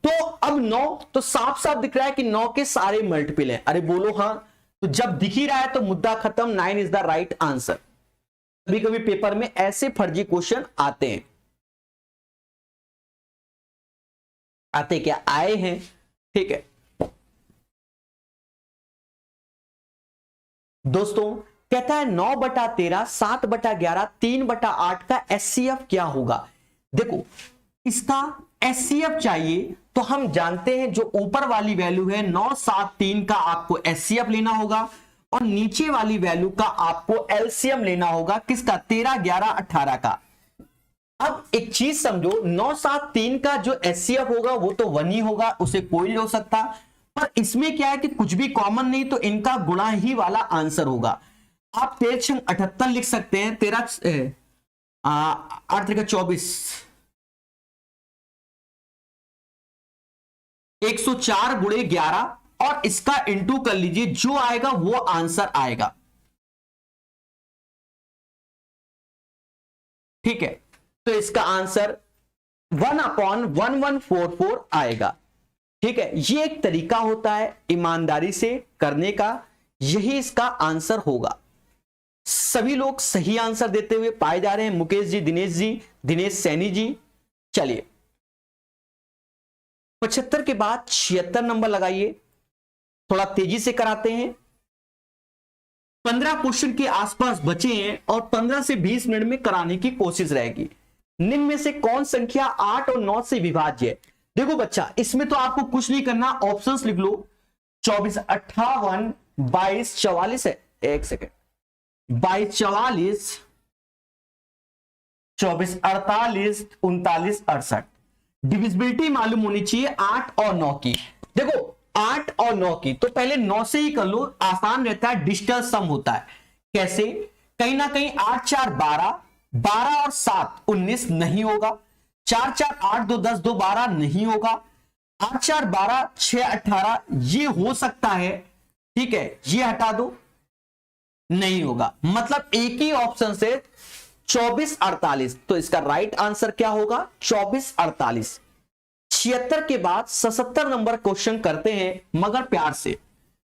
तो अब 9 तो साफ साफ दिख रहा है कि 9 के सारे मल्टीपल हैं। अरे बोलो हाँ। तो जब दिख ही रहा है तो मुद्दा खत्म, 9 इज द राइट आंसर। कभी कभी पेपर में ऐसे फर्जी क्वेश्चन आते हैं, आते क्या आए हैं, ठीक है दोस्तों। कहता है 9/13, 7/11, 3/8 का एचसीएफ क्या होगा। देखो इसका एचसीएफ चाहिए तो हम जानते हैं जो ऊपर वाली वैल्यू है 9, 7, 3 का आपको एचसीएफ लेना होगा और नीचे वाली वैल्यू का आपको एलसीएम लेना होगा। किसका? 13, 11, 18 का। अब एक चीज समझो, 9, 7, 3 का जो एचसीएफ होगा वो तो 1 ही होगा, उसे कोई नहीं हो सकता। पर इसमें क्या है कि कुछ भी कॉमन नहीं, तो इनका गुणा ही वाला आंसर होगा। आप 13×78 लिख सकते हैं। 13 8 3 24, 104 गुणे 11 और इसका इंटू कर लीजिए, जो आएगा वो आंसर आएगा। ठीक है, तो इसका आंसर 1/1144 आएगा। ठीक है, ये एक तरीका होता है ईमानदारी से करने का, यही इसका आंसर होगा। सभी लोग सही आंसर देते हुए पाए जा रहे हैं। मुकेश जी, दिनेश सैनी जी। चलिए 75 के बाद 76 नंबर लगाइए, थोड़ा तेजी से कराते हैं। 15 क्वेश्चन के आसपास बचे हैं और 15 से 20 मिनट में कराने की कोशिश रहेगी। निम्न में से कौन संख्या 8 और 9 से विभाज्य है। देखो बच्चा, इसमें तो आपको कुछ नहीं करना, ऑप्शंस लिख लो। 24, 58, 22, 44 है। एक सेकेंड, 22, 44, 24, 48, 39, 68। डिविजिबिलिटी मालूम होनी चाहिए 8 और 9 की। देखो 8 और 9 की, तो पहले 9 से ही कर लो, आसान रहता है, डिजिटल सम होता है। कैसे? कहीं ना कहीं 8 4 12, 12 और 7 19 नहीं होगा। 4 4 8 2 10 2 12 नहीं होगा। 8 4 12 6 18 ये हो सकता है, ठीक है, ये हटा दो, नहीं होगा। मतलब एक ही ऑप्शन से 24 48, तो इसका राइट आंसर क्या होगा? 24 48। 76 के बाद 77 नंबर क्वेश्चन करते हैं मगर प्यार से,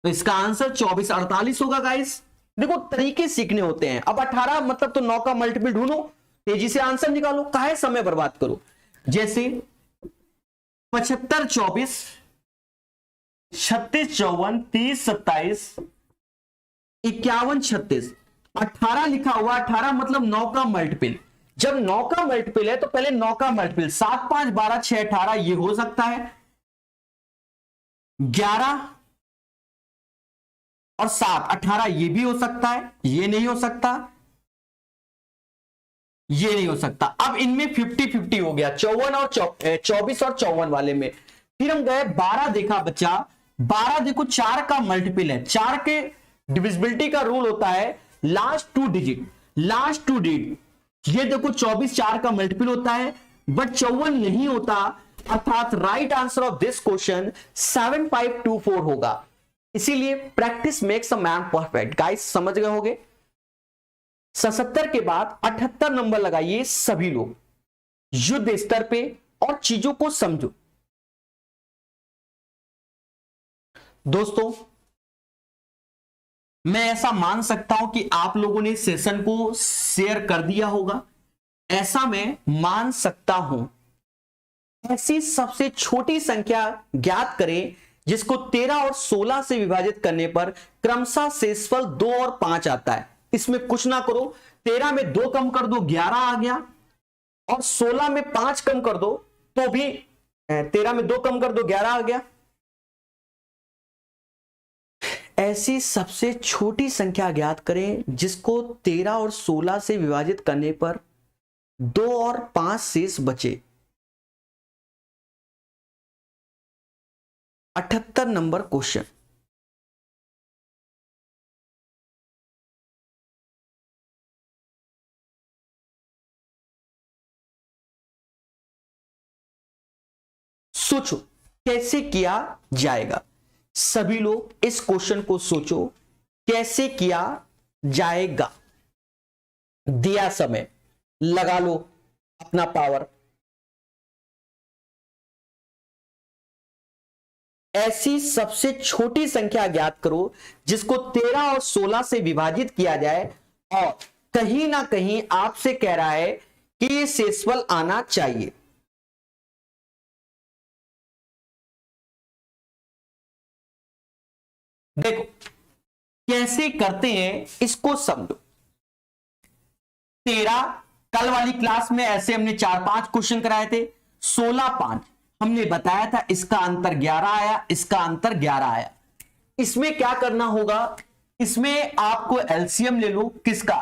तो इसका आंसर 24 48 होगा गाइस। देखो तरीके सीखने होते हैं। अब 18 मतलब तो 9 का मल्टीपल ढूंढो, तेजी से आंसर निकालो, काहे समय बर्बाद करो। जैसे 75 24, 36 54, 30 27, 51 36, 18 लिखा हुआ। 18 मतलब 9 का मल्टीपल। जब 9 का मल्टीपल है तो पहले 9 का मल्टीपल, 7 5 12 6 18 ये हो सकता है। 11 और 7 18 ये भी हो सकता है, ये नहीं हो सकता, ये नहीं हो सकता। अब इनमें 50-50 हो गया, 54 और 24 और 54 वाले में। फिर हम गए 12, देखा बच्चा 12, देखो 4 का मल्टीपल है। 4 के डिविजिबिलिटी का रूल होता है last two digit, last two digit. ये देखो 24 4 का मल्टीपल होता है बट 54 नहीं होता, अर्थात right answer of this question 7524 होगा। इसीलिए practice makes a man perfect. Guys समझ गए होंगे। 77 के बाद 78 नंबर लगाइए सभी लोग, युद्ध स्तर पे, और चीजों को समझो। दोस्तों मैं ऐसा मान सकता हूं कि आप लोगों ने सेशन को शेयर कर दिया होगा, ऐसा मैं मान सकता हूं। ऐसी सबसे छोटी संख्या ज्ञात करें जिसको 13 और 16 से विभाजित करने पर क्रमशः शेषफल 2 और 5 आता है। इसमें कुछ ना करो, 13 में 2 कम कर दो 11 आ गया, और 16 में 5 कम कर दो तो भी 13 में 2 कम कर दो 11 आ गया। ऐसी सबसे छोटी संख्या ज्ञात करें जिसको 13 और 16 से विभाजित करने पर 2 और 5 शेष बचे। 78 नंबर क्वेश्चन। सोचो कैसे किया जाएगा। सभी लोग इस क्वेश्चन को सोचो कैसे किया जाएगा। दिया समय, लगा लो अपना पावर। ऐसी सबसे छोटी संख्या ज्ञात करो जिसको 13 और 16 से विभाजित किया जाए और कहीं ना कहीं आपसे कह रहा है कि ये शेषफल आना चाहिए। देखो कैसे करते हैं इसको समझो। 13 कल वाली क्लास में ऐसे हमने 4-5 क्वेश्चन कराए थे। 16 5 हमने बताया था, इसका अंतर 11 आया, इसका अंतर 11 आया। इसमें क्या करना होगा, इसमें आपको एलसीएम ले लो किसका,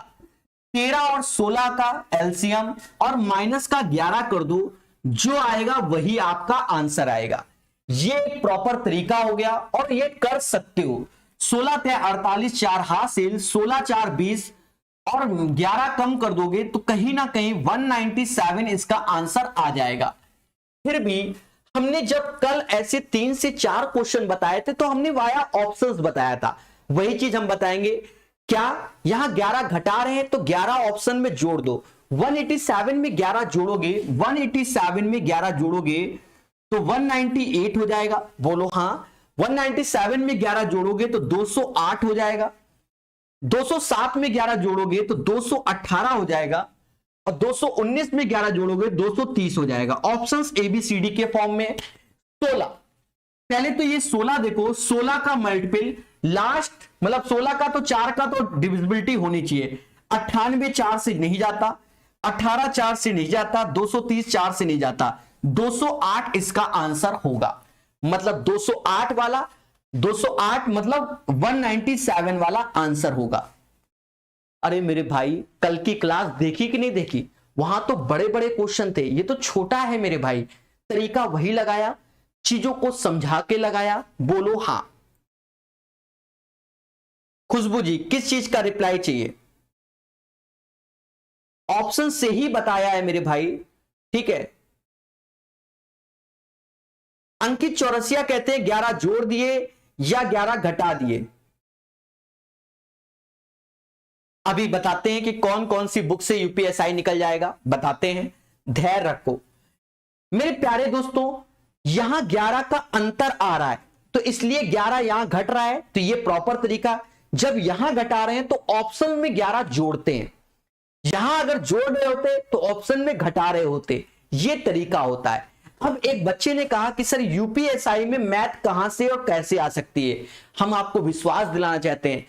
13 और 16 का एलसीएम और माइनस का 11 कर दो, जो आएगा वही आपका आंसर आएगा। ये प्रॉपर तरीका हो गया और ये कर सकते हो। 16 × 48 4 हासिल, 16 4 20 और 11 कम कर दोगे तो कहीं ना कहीं 197 इसका आंसर आ जाएगा। फिर भी हमने जब कल ऐसे 3 से 4 क्वेश्चन बताए थे तो हमने वाया ऑप्शंस बताया था, वही चीज हम बताएंगे। क्या यहां 11 घटा रहे हैं तो 11 ऑप्शन में जोड़ दो। 187 में 11 जोड़ोगे, 187 में 11 जोड़ोगे तो 198 हो जाएगा। बोलो हाँ। 197 में 11 जोड़ोगे तो 208 हो जाएगा। 207 में 11 जोड़ोगे तो 218 हो जाएगा और 219 में 11 जोड़ोगे 230 हो जाएगा। ऑप्शंस ABCD के फॉर्म में। 16 पहले तो ये 16 देखो, 16 का मल्टीपल लास्ट मतलब 16 का तो 4 का तो डिविजिबिलिटी होनी चाहिए। 98 4 से नहीं जाता, 18 4 से नहीं जाता, 230 4 से नहीं जाता, 208 इसका आंसर होगा। मतलब 208 वाला, 208 मतलब 197 वाला आंसर होगा। अरे मेरे भाई कल की क्लास देखी कि नहीं देखी, वहां तो बड़े बड़े क्वेश्चन थे, ये तो छोटा है मेरे भाई। तरीका वही लगाया, चीजों को समझा के लगाया। बोलो हाँ। खुशबू जी किस चीज का रिप्लाई चाहिए? ऑप्शन से ही बताया है मेरे भाई, ठीक है। अंकित चौरसिया कहते हैं 11 जोड़ दिए या 11 घटा दिए। अभी बताते हैं कि कौन कौन सी बुक से यूपीएसआई निकल जाएगा, बताते हैं, धैर्य रखो मेरे प्यारे दोस्तों। यहां 11 का अंतर आ रहा है तो इसलिए 11 यहां घट रहा है, तो यह प्रॉपर तरीका। जब यहां घटा रहे हैं तो ऑप्शन में 11 जोड़ते हैं, यहां अगर जोड़ रहे होते तो ऑप्शन में घटा रहे होते, यह तरीका होता है। अब एक बच्चे ने कहा कि सर यूपीएसआई में मैथ कहां से और कैसे आ सकती है। हम आपको विश्वास दिलाना चाहते हैं,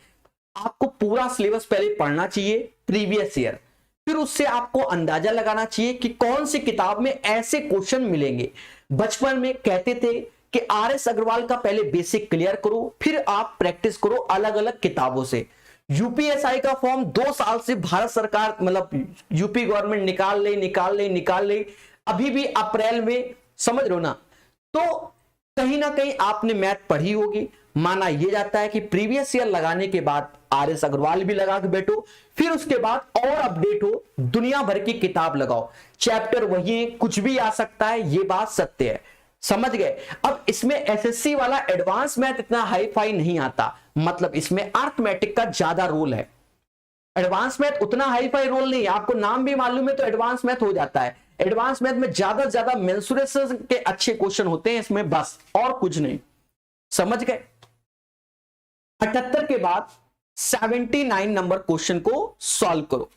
आपको पूरा सिलेबस पहले पढ़ना चाहिए, प्रीवियस ईयर, फिर उससे आपको अंदाजा लगाना चाहिए कि कौन सी किताब में ऐसे क्वेश्चन मिलेंगे। बचपन में कहते थे कि RS अग्रवाल का पहले बेसिक क्लियर करो, फिर आप प्रैक्टिस करो अलग अलग किताबों से। यूपीएसआई का फॉर्म 2 साल से भारत सरकार मतलब यूपी गवर्नमेंट निकाल ले, अभी भी अप्रैल में, समझ रहे हो ना। तो कहीं ना कहीं आपने मैथ पढ़ी होगी। माना यह जाता है कि प्रीवियस ईयर लगाने के बाद RS अग्रवाल भी लगा के बैठो, फिर उसके बाद और अपडेट हो, दुनिया भर की किताब लगाओ, चैप्टर वही है, कुछ भी आ सकता है, यह बात सत्य है, समझ गए। अब इसमें एसएससी वाला एडवांस मैथ इतना हाई फाई नहीं आता, मतलब इसमें अर्थमेटिक का ज्यादा रोल है। एडवांस मैथ उतना हाई फाई रोल नहीं है, आपको नाम भी मालूम है तो एडवांस मैथ हो जाता है। एडवांस मैथ में ज्यादा से ज्यादा मेंसुरेशन के अच्छे क्वेश्चन होते हैं इसमें, बस और कुछ नहीं, समझ गए। 78 के बाद 79 नंबर क्वेश्चन को सॉल्व करो।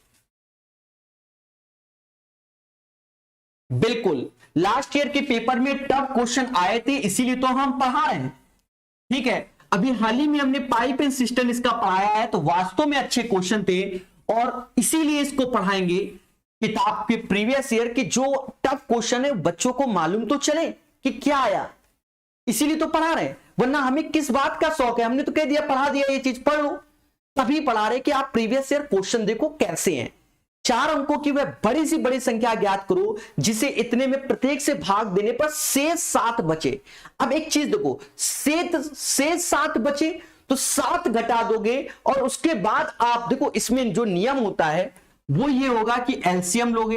बिल्कुल लास्ट ईयर के पेपर में टफ क्वेश्चन आए थे, इसीलिए तो हम पढ़ा रहे हैं, ठीक है। अभी हाल ही में हमने पाइप एंड सिस्टम इसका पढ़ाया है, तो वास्तव में अच्छे क्वेश्चन थे और इसीलिए इसको पढ़ाएंगे। किताब के प्रीवियस ईयर के जो टफ क्वेश्चन है बच्चों को मालूम तो चले कि क्या आया, इसीलिए तो पढ़ा रहे हैं। वरना हमें किस बात का शौक है, हमने तो कह दिया पढ़ा दिया ये चीज पढ़ लो, तभी पढ़ा रहे कि आप प्रीवियस ईयर क्वेश्चन देखो कैसे हैं। 4 अंकों की वह बड़ी सी बड़ी संख्या ज्ञात करो जिसे इतने में प्रत्येक से भाग देने पर शेष 7 बचे। अब एक चीज देखो, शेष 7 बचे तो 7 घटा दोगे और उसके बाद आप देखो इसमें जो नियम होता है वो ये होगा कि एलसीएम लोगे,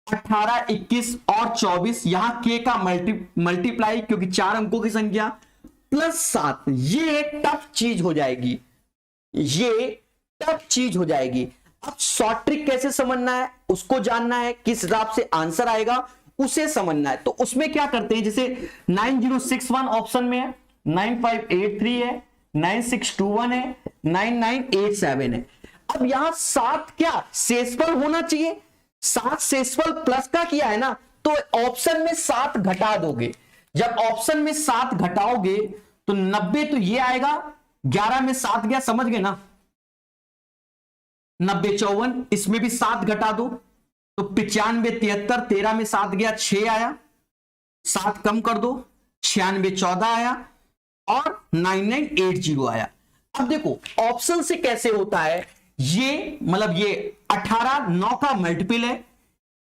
18, 21 और 24, यहां के का मल्टीप्लाई क्योंकि 4 अंकों की संख्या प्लस 7, ये टफ चीज हो जाएगी, ये टफ चीज हो जाएगी। अब शॉर्ट ट्रिक कैसे समझना है उसको जानना है, किस हिसाब से आंसर आएगा उसे समझना है। तो उसमें क्या करते हैं, जैसे 9061 ऑप्शन में है, 9583 है, 9621 है, 9987 है। अब यहां 7 क्या शेषफल होना चाहिए, 7 शेषफल प्लस का किया है ना, तो ऑप्शन में 7 घटा दोगे। जब ऑप्शन में 7 घटाओगे तो 90 तो ये आएगा, 11 में 7 गया, समझ गए ना, 90 54, इसमें भी 7 घटा दो तो 95 73, 13 में 7 गया 6 आया, 7 कम कर दो 96 14 आया और 9980 आया। अब देखो ऑप्शन से कैसे होता है, ये मतलब ये 18 9 का मल्टीपल है,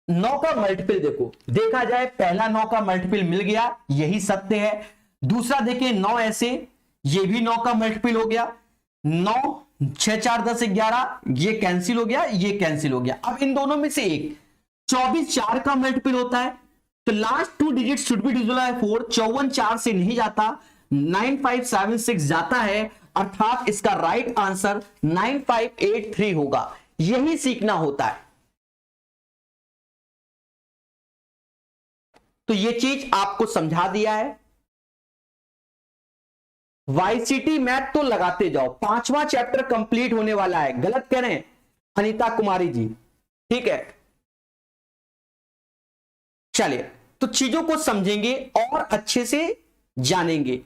9 का मल्टीपल देखो देखा जाए, पहला 9 का मल्टीपल मिल गया, यही सत्य है। दूसरा देखिए 9 ऐसे, ये भी 9 का मल्टीपल हो गया, 9 6 4 10 11, ये कैंसिल हो गया, ये कैंसिल हो गया। अब इन दोनों में से एक 24 4 का मल्टीपल होता है, तो last 2 digit should be divisible by 4, 54 4 से नहीं जाता, 9576 जाता है, अर्थात इसका राइट आंसर 9583 होगा। यही सीखना होता है। तो ये चीज आपको समझा दिया है। वाईसीटी मैथ तो लगाते जाओ, 5वां चैप्टर कंप्लीट होने वाला है, गलत कह रहे हैं अनीता कुमारी जी, ठीक है। चलिए तो चीजों को समझेंगे और अच्छे से जानेंगे।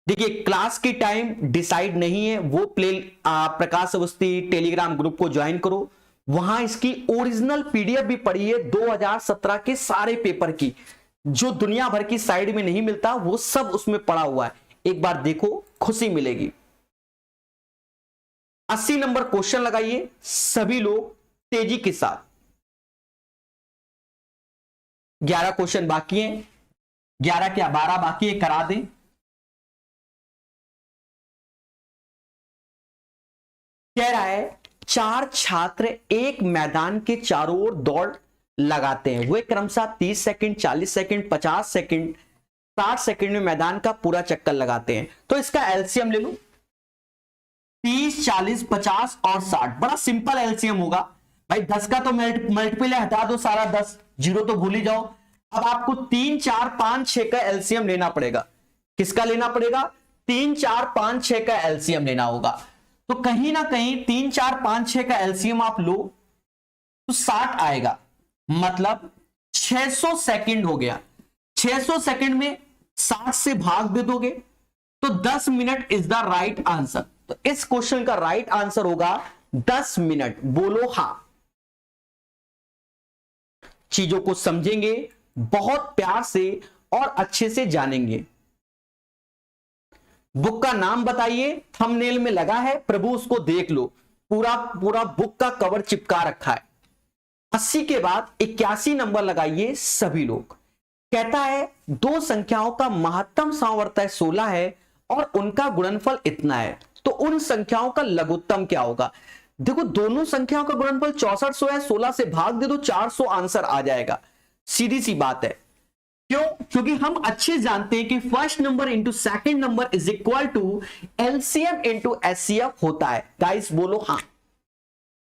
देखिए क्लास की टाइम डिसाइड नहीं है, वो प्रकाश अवस्थी टेलीग्राम ग्रुप को ज्वाइन करो, वहां इसकी ओरिजिनल पीडीएफ भी पड़ी है 2017 के सारे पेपर की, जो दुनिया भर की साइड में नहीं मिलता वो सब उसमें पड़ा हुआ है, एक बार देखो खुशी मिलेगी। 80 नंबर क्वेश्चन लगाइए सभी लोग तेजी के साथ। 11 क्वेश्चन बाकी हैं, 11 क्या 12 बाकी है, करा दें। कह रहा है 4 छात्र एक मैदान के चारों ओर दौड़ लगाते हैं, वे क्रमशः 30 सेकंड 40 सेकंड 50 सेकंड 60 सेकंड में मैदान का पूरा चक्कर लगाते हैं। तो इसका एलसीएम ले लो, 30 40 50 और 60, बड़ा सिंपल एलसीएम होगा भाई। 10 का तो मल्टीपल है, हटा दो सारा 10, जीरो तो भूल ही जाओ। अब आपको 3 4 5 6 का एलसीएम लेना पड़ेगा। किसका लेना पड़ेगा, 3 4 5 6 का एलसीएम लेना होगा। तो कहीं ना कहीं 3 4 5 6 का एलसीएम आप लो तो 60 आएगा, मतलब 600 सेकंड हो गया। 600 सेकंड में 60 से भाग दे दोगे तो 10 minute is the right answer. तो इस क्वेश्चन का राइट आंसर होगा 10 मिनट। बोलो हां। चीजों को समझेंगे बहुत प्यार से और अच्छे से जानेंगे। बुक का नाम बताइए, थंबनेल में लगा है, प्रभु उसको देख लो, पूरा पूरा बुक का कवर चिपका रखा है। 80 के बाद 81 नंबर लगाइए सभी लोग। कहता है दो संख्याओं का महत्तम सामर्थ्य 16 है और उनका गुणनफल इतना है, तो उन संख्याओं का लघुत्तम क्या होगा। देखो दोनों संख्याओं का गुणनफल 6400 है, 16 से भाग दे दो 400 आंसर आ जाएगा, सीधी सी बात है। क्यों, क्योंकि हम अच्छे जानते हैं कि first number into second number is equal to LCM into HCF होता है। गाइस बोलो हां,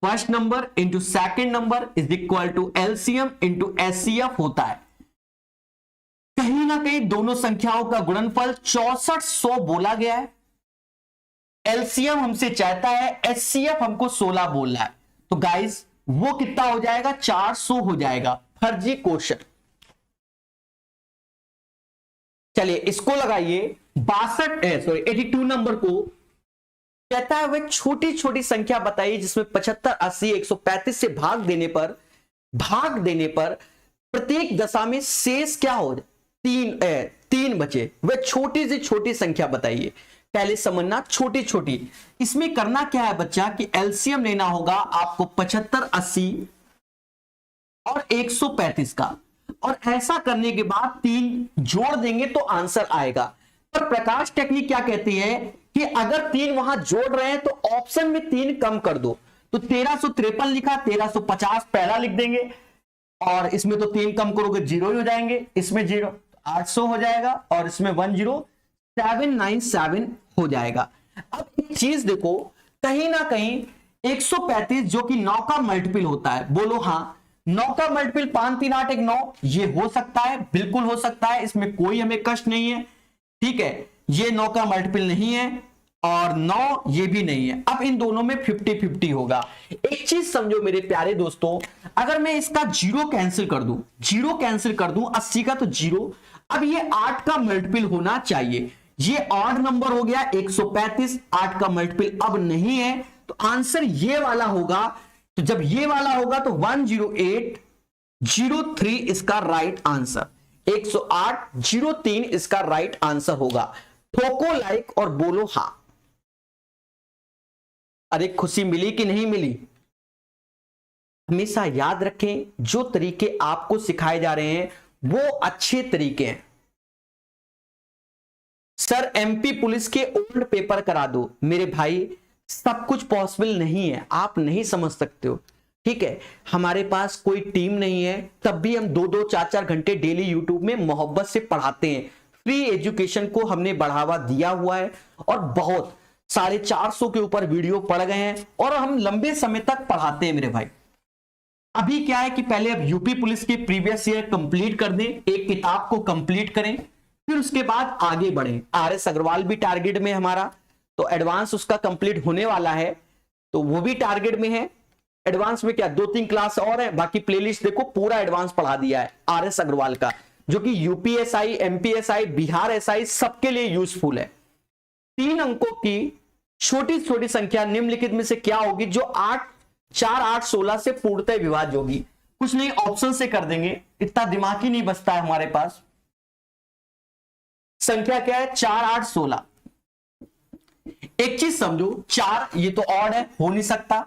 first number into second number is equal to LCM into HCF होता है। कहीं ना कहीं दोनों संख्याओं का गुणनफल 6400 बोला गया है, एलसीएम हमसे चाहता है, एचसीएफ हमको 16 बोलना है, तो गाइस वो कितना हो जाएगा, 400 हो जाएगा। फर्जी क्वेश्चन। चलिए इसको लगाइए 82 नंबर को। कहता है वह छोटी छोटी संख्या बताइए जिसमें 75 80 135 से भाग देने पर प्रत्येक दशा में शेष क्या हो, 3 बचे। वह छोटी से छोटी संख्या बताइए। पहले समझना छोटी छोटी, इसमें करना क्या है बच्चा कि एलसीएम लेना होगा आपको 75 80 और 135 का, और ऐसा करने के बाद 3 जोड़ देंगे तो आंसर आएगा। पर प्रकाश टेक्निक क्या कहती है कि अगर 3 वहां जोड़ रहे हैं तो ऑप्शन में 3 कम कर दो, तो 1353 लिखा, 1350 पहला लिख देंगे, और इसमें तो 3 कम करोगे 0 ही हो जाएंगे, इसमें 0 800 हो जाएगा, और इसमें 10797 हो जाएगा। अब एक चीज देखो, कहीं ना कहीं 135 जो कि 9 का मल्टीपल होता है, बोलो हाँ, 9 का मल्टीपल 5 3 8 1 9, ये हो सकता है, बिल्कुल हो सकता है, इसमें कोई हमें कष्ट नहीं है, ठीक है। ये 9 का मल्टीपल नहीं है और 9 ये भी नहीं है। अब इन दोनों में 50-50 होगा। एक चीज समझो मेरे प्यारे दोस्तों, अगर मैं इसका 0 कैंसिल कर दूं, 0 कैंसिल कर दूं, 80 का तो 0, अब ये 8 का मल्टीपल होना चाहिए, ये ऑड नंबर हो गया 135, 8 का मल्टीपल अब नहीं है, तो आंसर ये वाला होगा। तो जब ये वाला होगा तो 10803 इसका राइट आंसर, 10803 इसका राइट आंसर होगा। ठोको लाइक और बोलो हां। अरे खुशी मिली कि नहीं मिली? हमेशा याद रखें, जो तरीके आपको सिखाए जा रहे हैं वो अच्छे तरीके हैं। सर एमपी पुलिस के ओल्ड पेपर करा दो, मेरे भाई सब कुछ पॉसिबल नहीं है, आप नहीं समझ सकते हो, ठीक है। हमारे पास कोई टीम नहीं है, तब भी हम 2-2 4-4 घंटे डेली यूट्यूब में मोहब्बत से पढ़ाते हैं। फ्री एजुकेशन को हमने बढ़ावा दिया हुआ है और बहुत 450 के ऊपर वीडियो पढ़ गए हैं और हम लंबे समय तक पढ़ाते हैं मेरे भाई। अभी क्या है कि पहले अब यूपी पुलिस के प्रीवियस ईयर कंप्लीट कर दें, एक किताब को कंप्लीट करें, फिर उसके बाद आगे बढ़ें। RS अग्रवाल भी टारगेट में हमारा, तो एडवांस उसका कंप्लीट होने वाला है, तो वो भी टारगेट में है। एडवांस में क्या 2-3 क्लास और है, बाकी प्लेलिस्ट देखो पूरा एडवांस पढ़ा दिया है RS अग्रवाल का, जो कि यूपीएसआई, एमपीएसआई, बिहार एसआई सबके लिए यूजफुल है। 3 अंकों की छोटी छोटी संख्या निम्नलिखित में से क्या होगी जो 4 8 16 से पूर्णतः विभाज्य होगी? कुछ नहीं, ऑप्शन से कर देंगे, इतना दिमाग ही नहीं बचता है हमारे पास। संख्या क्या है? 4 8 16। एक चीज समझो, 4 ये तो ऑड है, हो नहीं सकता।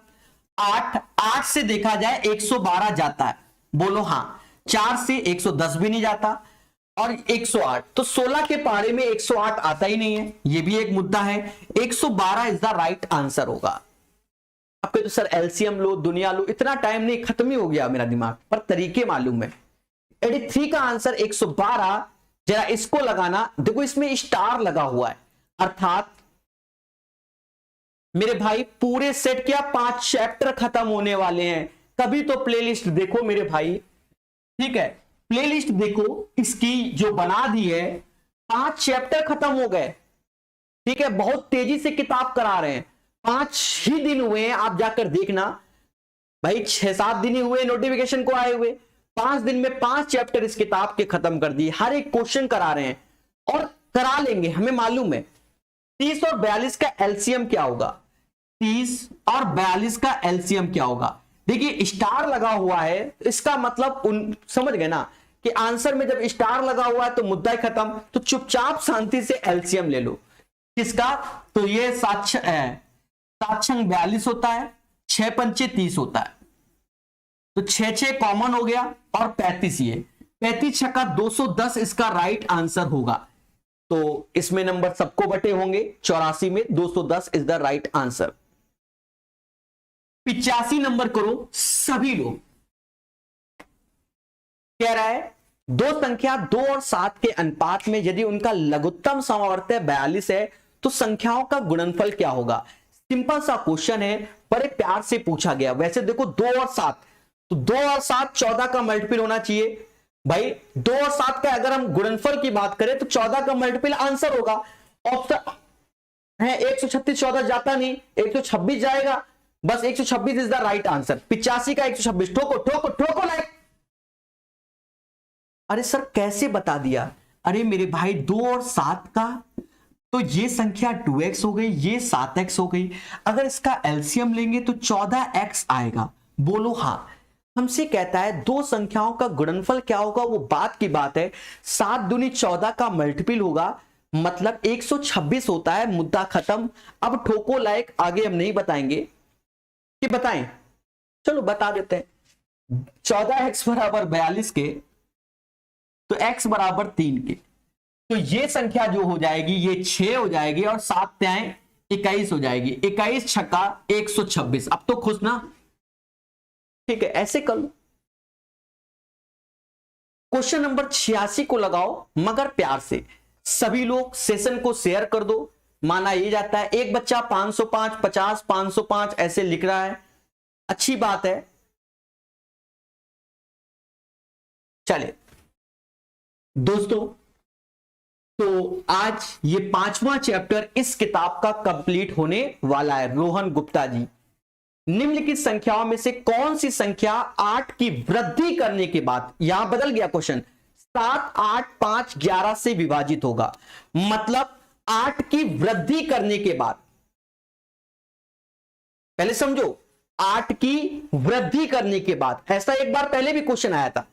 8 से देखा जाए 112 जाता है, बोलो हां। 4 से 110 भी नहीं जाता और 108, तो 16 के पारे में 108 आता ही नहीं है, ये भी एक मुद्दा है। 112 इज द राइट आंसर होगा। आपके तो सर एलसीएम लो, दुनिया लो, इतना टाइम नहीं, खत्म ही हो गया मेरा दिमाग, पर तरीके मालूम है। 83 का आंसर 112, जरा इसको लगाना, देखो इसमें स्टार लगा हुआ है, अर्थात मेरे भाई पूरे सेट क्या 5 चैप्टर खत्म होने वाले हैं। कभी तो प्लेलिस्ट देखो मेरे भाई, ठीक है, प्लेलिस्ट देखो इसकी जो बना दी है, 5 चैप्टर खत्म हो गए, ठीक है। बहुत तेजी से किताब करा रहे हैं, 5 ही दिन हुए हैं, आप जाकर देखना भाई, 6-7 दिन ही हुए नोटिफिकेशन को आए हुए, 5 दिन में 5 चैप्टर इस किताब के खत्म कर दिए। हर एक क्वेश्चन करा रहे हैं और करा लेंगे, हमें मालूम है। 30 और 42 का एलसीएम क्या होगा? 30 और 42 का एलसीएम क्या होगा? देखिए स्टार लगा हुआ है, इसका मतलब समझ गए ना कि आंसर में जब स्टार लगा हुआ है तो मुद्दा ही खत्म। तो चुपचाप शांति से एलसीएम ले लो। किसका? तो ये 7 छंग 42 होता है, 6 पंचे 30 होता है, तो 6 कॉमन हो गया और 35, ये 35 छक्का 210 इसका राइट आंसर होगा। तो इसमें नंबर सबको बटे होंगे, 84 में 210 is the right answer. 85 number करो सभी लोग। कह रहा है दो संख्या 2 और 7 के अनुपात में यदि उनका लघुत्तम समवर्त 42 है तो संख्याओं का गुणनफल क्या होगा? सिंपल सा क्वेश्चन है, बड़े प्यार से पूछा गया। वैसे देखो 2 और 7, तो 2 और 7 14 का मल्टीपल होना चाहिए भाई। 2 और 7 का अगर हम गुणनफल की बात करें तो 14 का मल्टीपल आंसर होगा। ऑप्शन है 136, 14 जाता नहीं, 126 जाएगा, बस 126 इज द राइट आंसर। 85 का 126, ठोको ठोको ठोको लाइक। अरे सर कैसे बता दिया? अरे मेरे भाई 2 और 7 का, तो ये संख्या 2x हो गई, ये 7x हो गई। अगर इसका एलसीएम लेंगे तो 14x आएगा, बोलो हां। हमसे कहता है दो संख्याओं का गुणनफल क्या होगा, वो बात की बात है। 7 दूनी 14 का मल्टीपल होगा, मतलब 126 होता है, मुद्दा खत्म। अब ठोको लाइक, आगे हम नहीं बताएंगे कि बताएं, चलो बता देते हैं। 14x बराबर 42 के, तो x बराबर 3 के, तो ये संख्या जो हो जाएगी ये 6 हो जाएगी और 7 त्याएं 21 हो जाएगी, 21 छक्का 126। अब तो खुश ना, ठीक है, ऐसे कर लो। क्वेश्चन नंबर 86 को लगाओ मगर प्यार से। सभी लोग सेशन को शेयर कर दो। माना ये जाता है एक बच्चा 505, 50, 505 ऐसे लिख रहा है, अच्छी बात है। चले दोस्तों, तो आज ये 5वां चैप्टर इस किताब का कंप्लीट होने वाला है। रोहन गुप्ता जी, निम्नलिखित संख्याओं में से कौन सी संख्या 8 की वृद्धि करने के बाद, यहां बदल गया क्वेश्चन, 7, 8, 5, 11 से विभाजित होगा। मतलब 8 की वृद्धि करने के बाद, पहले समझो, 8 की वृद्धि करने के बाद, ऐसा एक बार पहले भी क्वेश्चन आया था।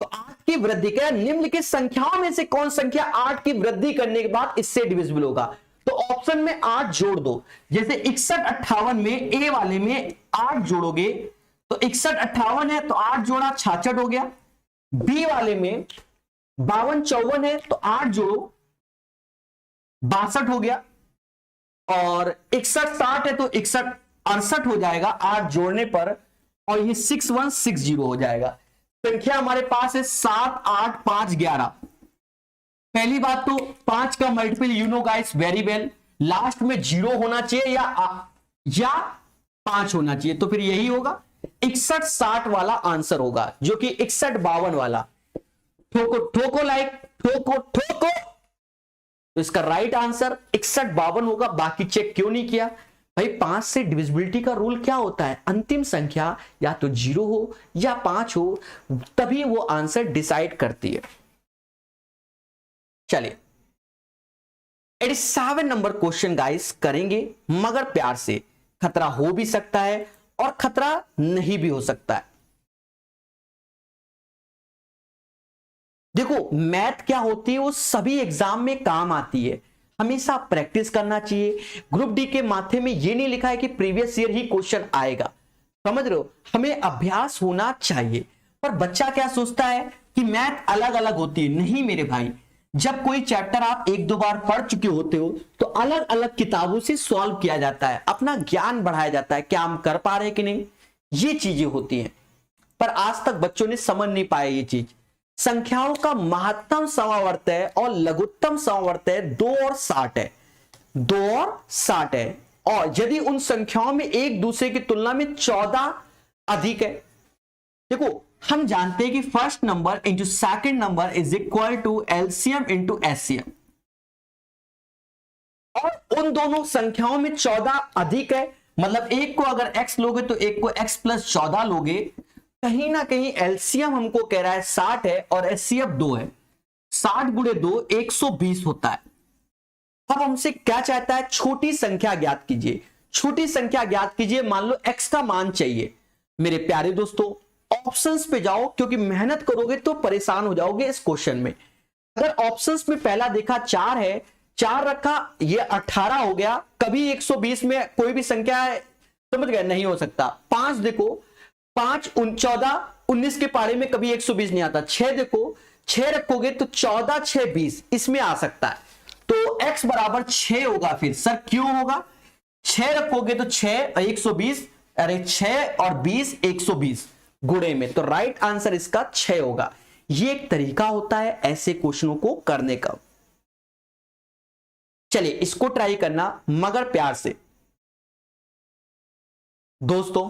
तो 8 की वृद्धि क्या, निम्नलिखित संख्याओं में से कौन संख्या 8 की वृद्धि करने के बाद इससे डिविजिबल होगा। तो ऑप्शन में 8 जोड़ दो। जैसे 61, 58 में ए वाले में 8 जोड़ोगे तो 61, 58 है तो 8 जोड़ा 66 हो गया। बी वाले में 52, 54 है तो 8 जोड़ो 62 हो गया। और 61, 60 है तो 61, 68 हो जाएगा 8 जोड़ने पर, और ये 6160 हो जाएगा। संख्या हमारे पास है 7, 8, 5, 11। पहली बात तो 5 का multiple you know guys very well, last में 0 होना चाहिए या 5 होना चाहिए, तो फिर यही होगा 61, 60 वाला आंसर होगा, जो कि 61, 52 वाला। ठोको ठोको लाइक, ठोको ठोको। तो इसका राइट आंसर 61, 52 होगा। बाकी चेक क्यों नहीं किया भाई? 5 से डिविजिबिलिटी का रूल क्या होता है, अंतिम संख्या या तो 0 हो या 5 हो, तभी वो आंसर डिसाइड करती है। चलिए 87 नंबर क्वेश्चन गाइस करेंगे मगर प्यार से। खतरा हो भी सकता है और खतरा नहीं भी हो सकता है। देखो मैथ क्या होती है, वो सभी एग्जाम में काम आती है, हमेशा प्रैक्टिस करना चाहिए। ग्रुप डी के माथे में ये नहीं लिखा है कि प्रीवियस ईयर ही क्वेश्चन आएगा, समझ रहे हो, हमें अभ्यास होना चाहिए। पर बच्चा क्या सोचता है कि मैथ अलग अलग होती है। नहीं मेरे भाई, जब कोई चैप्टर आप 1-2 बार पढ़ चुके होते हो तो अलग अलग किताबों से सॉल्व किया जाता है, अपना ज्ञान बढ़ाया जाता है, क्या हम कर पा रहे हैं कि नहीं, ये चीजें होती हैं। पर आज तक बच्चों ने समझ नहीं पाया ये चीज। संख्याओं का महत्तम समावर्त है और लघुत्तम समावर्त है 2 और 60 है, 2 और 60 है। और यदि उन संख्याओं में एक दूसरे की तुलना में 14 अधिक है, देखो हम जानते हैं कि first number into second number is equal to LCM into SCM, और उन दोनों संख्याओं में 14 अधिक है, मतलब एक को अगर x लोगे तो एक को x प्लस 14 लोगे, कहीं ना कहीं एलसीएम हमको कह रहा है 60 है और एचसीएफ 2 है। 60 गुणे 2 120 होता है। अब हमसे क्या चाहता है, छोटी संख्या ज्ञात कीजिए। छोटी संख्या ज्ञात कीजिए, मान लो x का मान चाहिए। मेरे प्यारे दोस्तों ऑप्शंस पे जाओ, क्योंकि मेहनत करोगे तो परेशान हो जाओगे इस क्वेश्चन में। अगर ऑप्शंस में पहला देखा 4 है, 4 रखा, ये 18 हो गया। कभी 120 में कोई भी संख्या है, समझ गए, नहीं हो सकता। 5 देखो, 5 14 19 के पारे में कभी 120 नहीं आता। 6 देखो, 6 रखोगे तो 14 6 20 इसमें आ सकता है, तो x बराबर 6 होगा। फिर सर क्यों होगा, 6 रखोगे तो 6 120, अरे 6 और 20 120 गुणे में, तो राइट आंसर इसका 6 होगा। ये एक तरीका होता है ऐसे क्वेश्चनों को करने का। चलिए इसको ट्राई करना मगर प्यार से। दोस्तों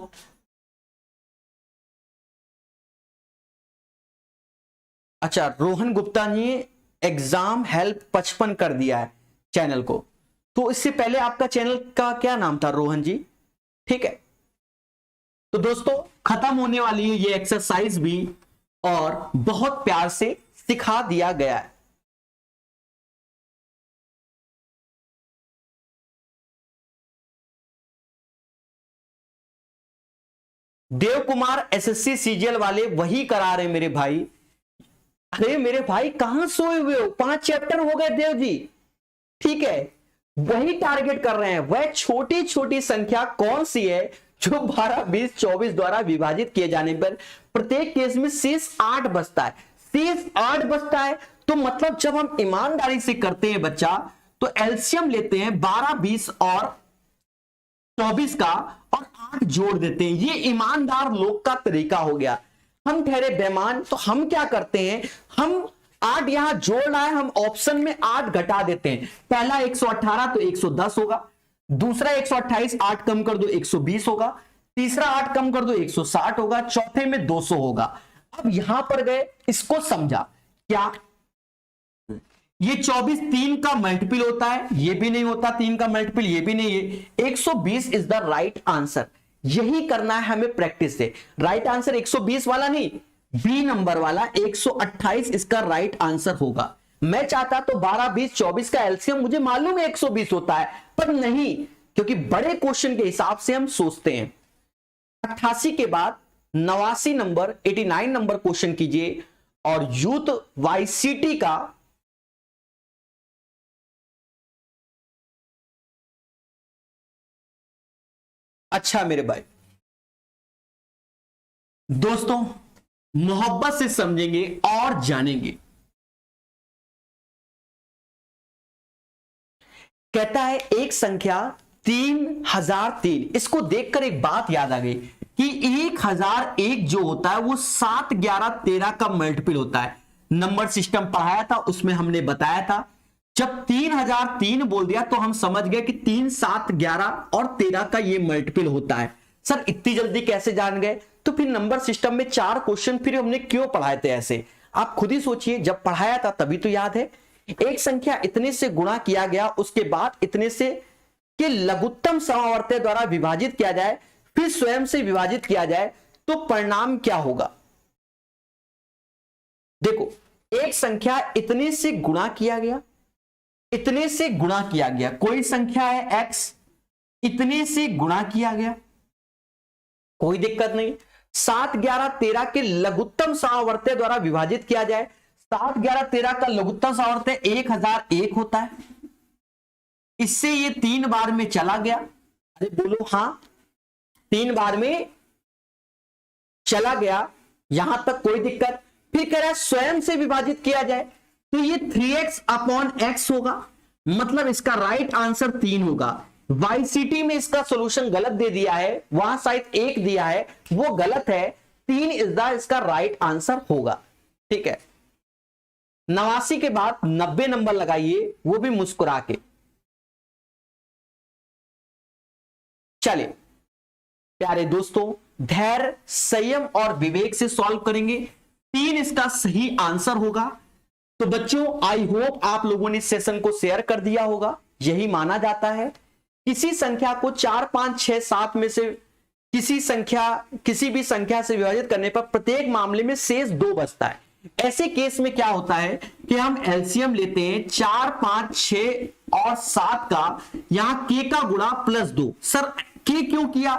अच्छा, रोहन गुप्ता ने एग्जाम हेल्प 55 कर दिया है चैनल को, तो इससे पहले आपका चैनल का क्या नाम था रोहन जी? ठीक है, तो दोस्तों खत्म होने वाली है ये एक्सरसाइज भी, और बहुत प्यार से सिखा दिया गया है। देव कुमार एसएससी सीजीएल वाले वही करा रहे मेरे भाई। अरे मेरे भाई कहां सोए हुए हो, 5 चैप्टर हो गए देव जी, ठीक है, वही टारगेट कर रहे हैं। वह छोटी छोटी संख्या कौन सी है जो 12, 20, 24 द्वारा विभाजित किए जाने पर प्रत्येक केस में शेष 8 बचता है। शेष 8 बचता है, तो मतलब जब हम ईमानदारी से करते हैं बच्चा, तो एलसीएम लेते हैं 12, 20 और 24 का और 8 जोड़ देते हैं। ये ईमानदार लोग का तरीका हो गया। हम ठहरे बेईमान, तो हम क्या करते हैं, हम 8 यहां जोड़ना है, हम ऑप्शन में 8 घटा देते हैं। पहला 118 तो 110 होगा, दूसरा 128 8 कम कर दो 120 होगा, तीसरा 8 कम कर दो 160 होगा, चौथे में 200 होगा। अब यहां पर गए, इसको समझा क्या, ये 24 3 का मल्टीपल होता है, ये भी नहीं होता 3 का मल्टीपल, ये भी नहीं है। 120 इज द राइट आंसर। यही करना है हमें प्रैक्टिस से। राइट आंसर 120 वाला नहीं, बी नंबर वाला 128 इसका राइट आंसर होगा। मैं चाहता तो 12 20 24 का एलसीएम मुझे मालूम है 120 होता है, पर नहीं, क्योंकि बड़े क्वेश्चन के हिसाब से हम सोचते हैं। 88 के बाद 89 नंबर 89 नंबर क्वेश्चन कीजिए, और यूथ वाईसीटी का अच्छा मेरे भाई दोस्तों, मोहब्बत से समझेंगे और जानेंगे। कहता है एक संख्या 3003, इसको देखकर एक बात याद आ गई कि 1001 जो होता है वो 7 11 13 का मल्टीपल होता है। नंबर सिस्टम पढ़ाया था, उसमें हमने बताया था, जब 3003 बोल दिया तो हम समझ गए कि 3 7 11 और 13 का ये मल्टीपल होता है। सर इतनी जल्दी कैसे जान गए? तो फिर नंबर सिस्टम में 4 क्वेश्चन फिर हमने क्यों पढ़ाए थे ऐसे, आप खुद ही सोचिए। जब पढ़ाया था तभी तो याद है। एक संख्या इतने से गुणा किया गया, उसके बाद इतने से के लघुत्तम समवर्ती द्वारा विभाजित किया जाए, फिर स्वयं से विभाजित किया जाए, तो परिणाम क्या होगा? देखो, एक संख्या इतने से गुणा किया गया, इतने से गुणा किया गया, कोई संख्या है x, इतने से गुणा किया गया, कोई दिक्कत नहीं। 7 11 13 के लघुत्तम सामवर्त्य द्वारा विभाजित किया जाए, 7 11 13 का लघुत्तम सामवर्त्य 1001 होता है। इससे ये 3 बार में चला गया, अरे बोलो हाँ, 3 बार में चला गया, यहां तक कोई दिक्कत। फिर कह रहा है स्वयं से विभाजित किया जाए, तो ये 3x अपॉन x होगा, मतलब इसका राइट आंसर 3 होगा। वाईसीटी में इसका सॉल्यूशन गलत दे दिया है, वहां शायद 1 दिया है, वो गलत है, 3 इसका राइट आंसर होगा। ठीक है, 89 के बाद 90 नंबर लगाइए, वो भी मुस्कुरा के। चलिए प्यारे दोस्तों, धैर्य संयम और विवेक से सॉल्व करेंगे। 3 इसका सही आंसर होगा। तो बच्चों, आई होप आप लोगों ने सेशन को शेयर कर दिया होगा। यही माना जाता है, किसी संख्या को 4 5 6 7 में से किसी भी संख्या से विभाजित करने पर प्रत्येक मामले में शेष 2 बचता है। ऐसे केस में क्या होता है कि हम एलसीएम लेते हैं 4 5 6 और 7 का, यहां के का गुणा +2। सर के क्यों किया?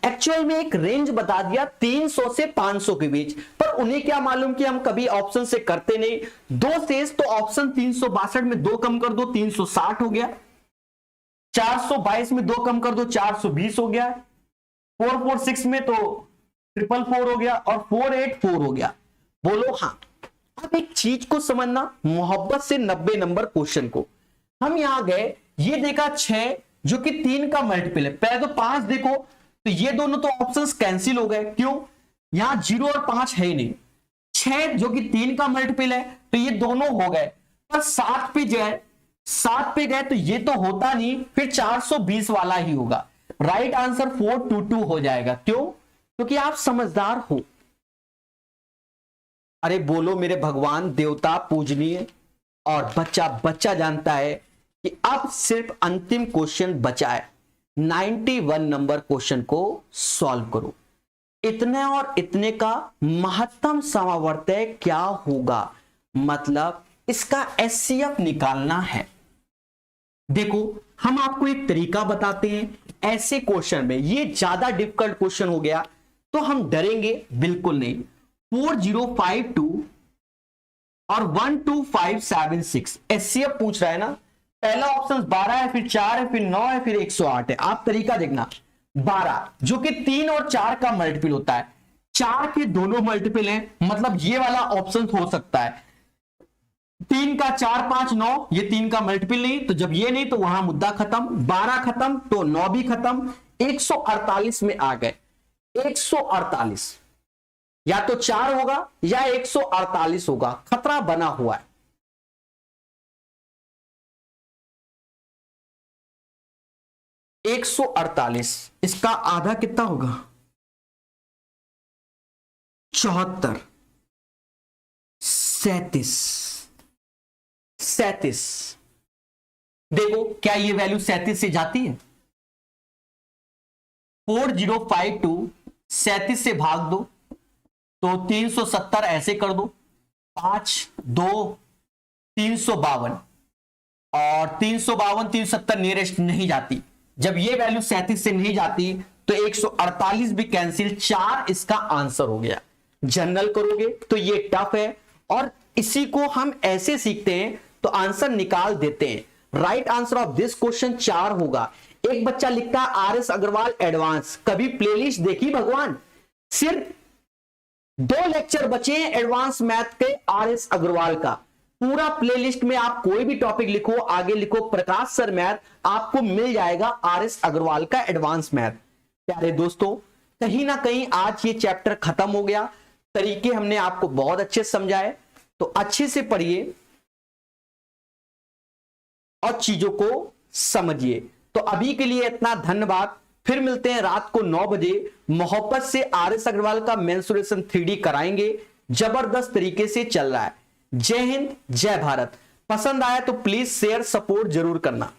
एक्चुअल में एक रेंज बता दिया 300 से 500 के बीच, पर उन्हें क्या मालूम कि हम कभी ऑप्शन से करते नहीं। 2 शेष, तो ऑप्शन 362 में 2 कम कर दो 360 हो गया, 422 में 2 कम कर दो 420 हो गया, 446 में तो 444 हो गया, और 484 हो गया। बोलो हाँ। अब एक चीज को समझना, मोहब्बत से 90 नंबर क्वेश्चन को हम यहां गए, ये देखा 6 जो कि 3 का मल्टीपल है, पहले तो 5 देखो, तो ये दोनों तो ऑप्शंस कैंसिल हो गए। क्यों? यहां 0 और 5 है ही नहीं। 6 जो कि 3 का मल्टीपल है, तो ये दोनों हो गए, पर 7 पे गए तो ये तो होता नहीं, फिर 420 वाला ही होगा। राइट आंसर 422 हो जाएगा। क्यों? क्योंकि आप समझदार हो। अरे बोलो मेरे भगवान, देवता पूजनीय, और बच्चा जानता है कि अब सिर्फ अंतिम क्वेश्चन बचा है। 91 नंबर क्वेश्चन को सॉल्व करो। इतने और इतने का महत्तम समवर्त्य क्या होगा, मतलब इसका एचसीएफ निकालना है। देखो, हम आपको एक तरीका बताते हैं। ऐसे क्वेश्चन में, ये ज्यादा डिफिकल्ट क्वेश्चन हो गया तो हम डरेंगे बिल्कुल नहीं। 4052 और 12576 एचसीएफ पूछ रहा है ना। पहला ऑप्शन 12 है, फिर 4 है, फिर 9 है, फिर 108 है। आप तरीका देखना, 12 जो कि 3 और 4 का मल्टीपल होता है, 4 के दोनों मल्टीपल हैं, मतलब ये वाला ऑप्शन हो सकता है। 3 का 4 5 9, ये 3 का मल्टीपल नहीं, तो जब ये नहीं तो वहां मुद्दा खत्म। 12 खत्म तो 9 भी खत्म, 148 में आ गए। 148 या तो 4 होगा या 148 होगा, खतरा बना हुआ है। एक 148, इसका आधा कितना होगा? 74, 37, 37। देखो क्या ये वैल्यू 37 से जाती है? 4052 37 से भाग दो तो 370 ऐसे कर दो, 5 2 352 और 352 370 नियरेस्ट नहीं जाती। जब ये वैल्यू 37 से नहीं जाती तो 148 भी कैंसिल, 4 इसका आंसर हो गया। जनरल करोगे तो ये टफ है और इसी को हम ऐसे सीखते हैं तो आंसर निकाल देते हैं। Right answer of this question 4 होगा। एक बच्चा लिखता है आर.एस. अग्रवाल एडवांस, कभी प्लेलिस्ट देखी भगवान? सिर्फ 2 लेक्चर बचे हैं एडवांस मैथ के आर.एस. अग्रवाल का। पूरा प्लेलिस्ट में आप कोई भी टॉपिक लिखो, आगे लिखो प्रकाश सर मैथ, आपको मिल जाएगा आर.एस. अग्रवाल का एडवांस मैथ। प्यारे दोस्तों, कहीं ना कहीं आज ये चैप्टर खत्म हो गया। तरीके हमने आपको बहुत अच्छे समझाए, तो अच्छे से पढ़िए और चीजों को समझिए। तो अभी के लिए इतना, धन्यवाद। फिर मिलते हैं रात को 9 बजे। मोहब्बत से आर.एस. अग्रवाल का मेंसुरेशन 3D कराएंगे, जबरदस्त तरीके से चल रहा है। जय हिंद, जय भारत। पसंद आया तो प्लीज शेयर सपोर्ट जरूर करना।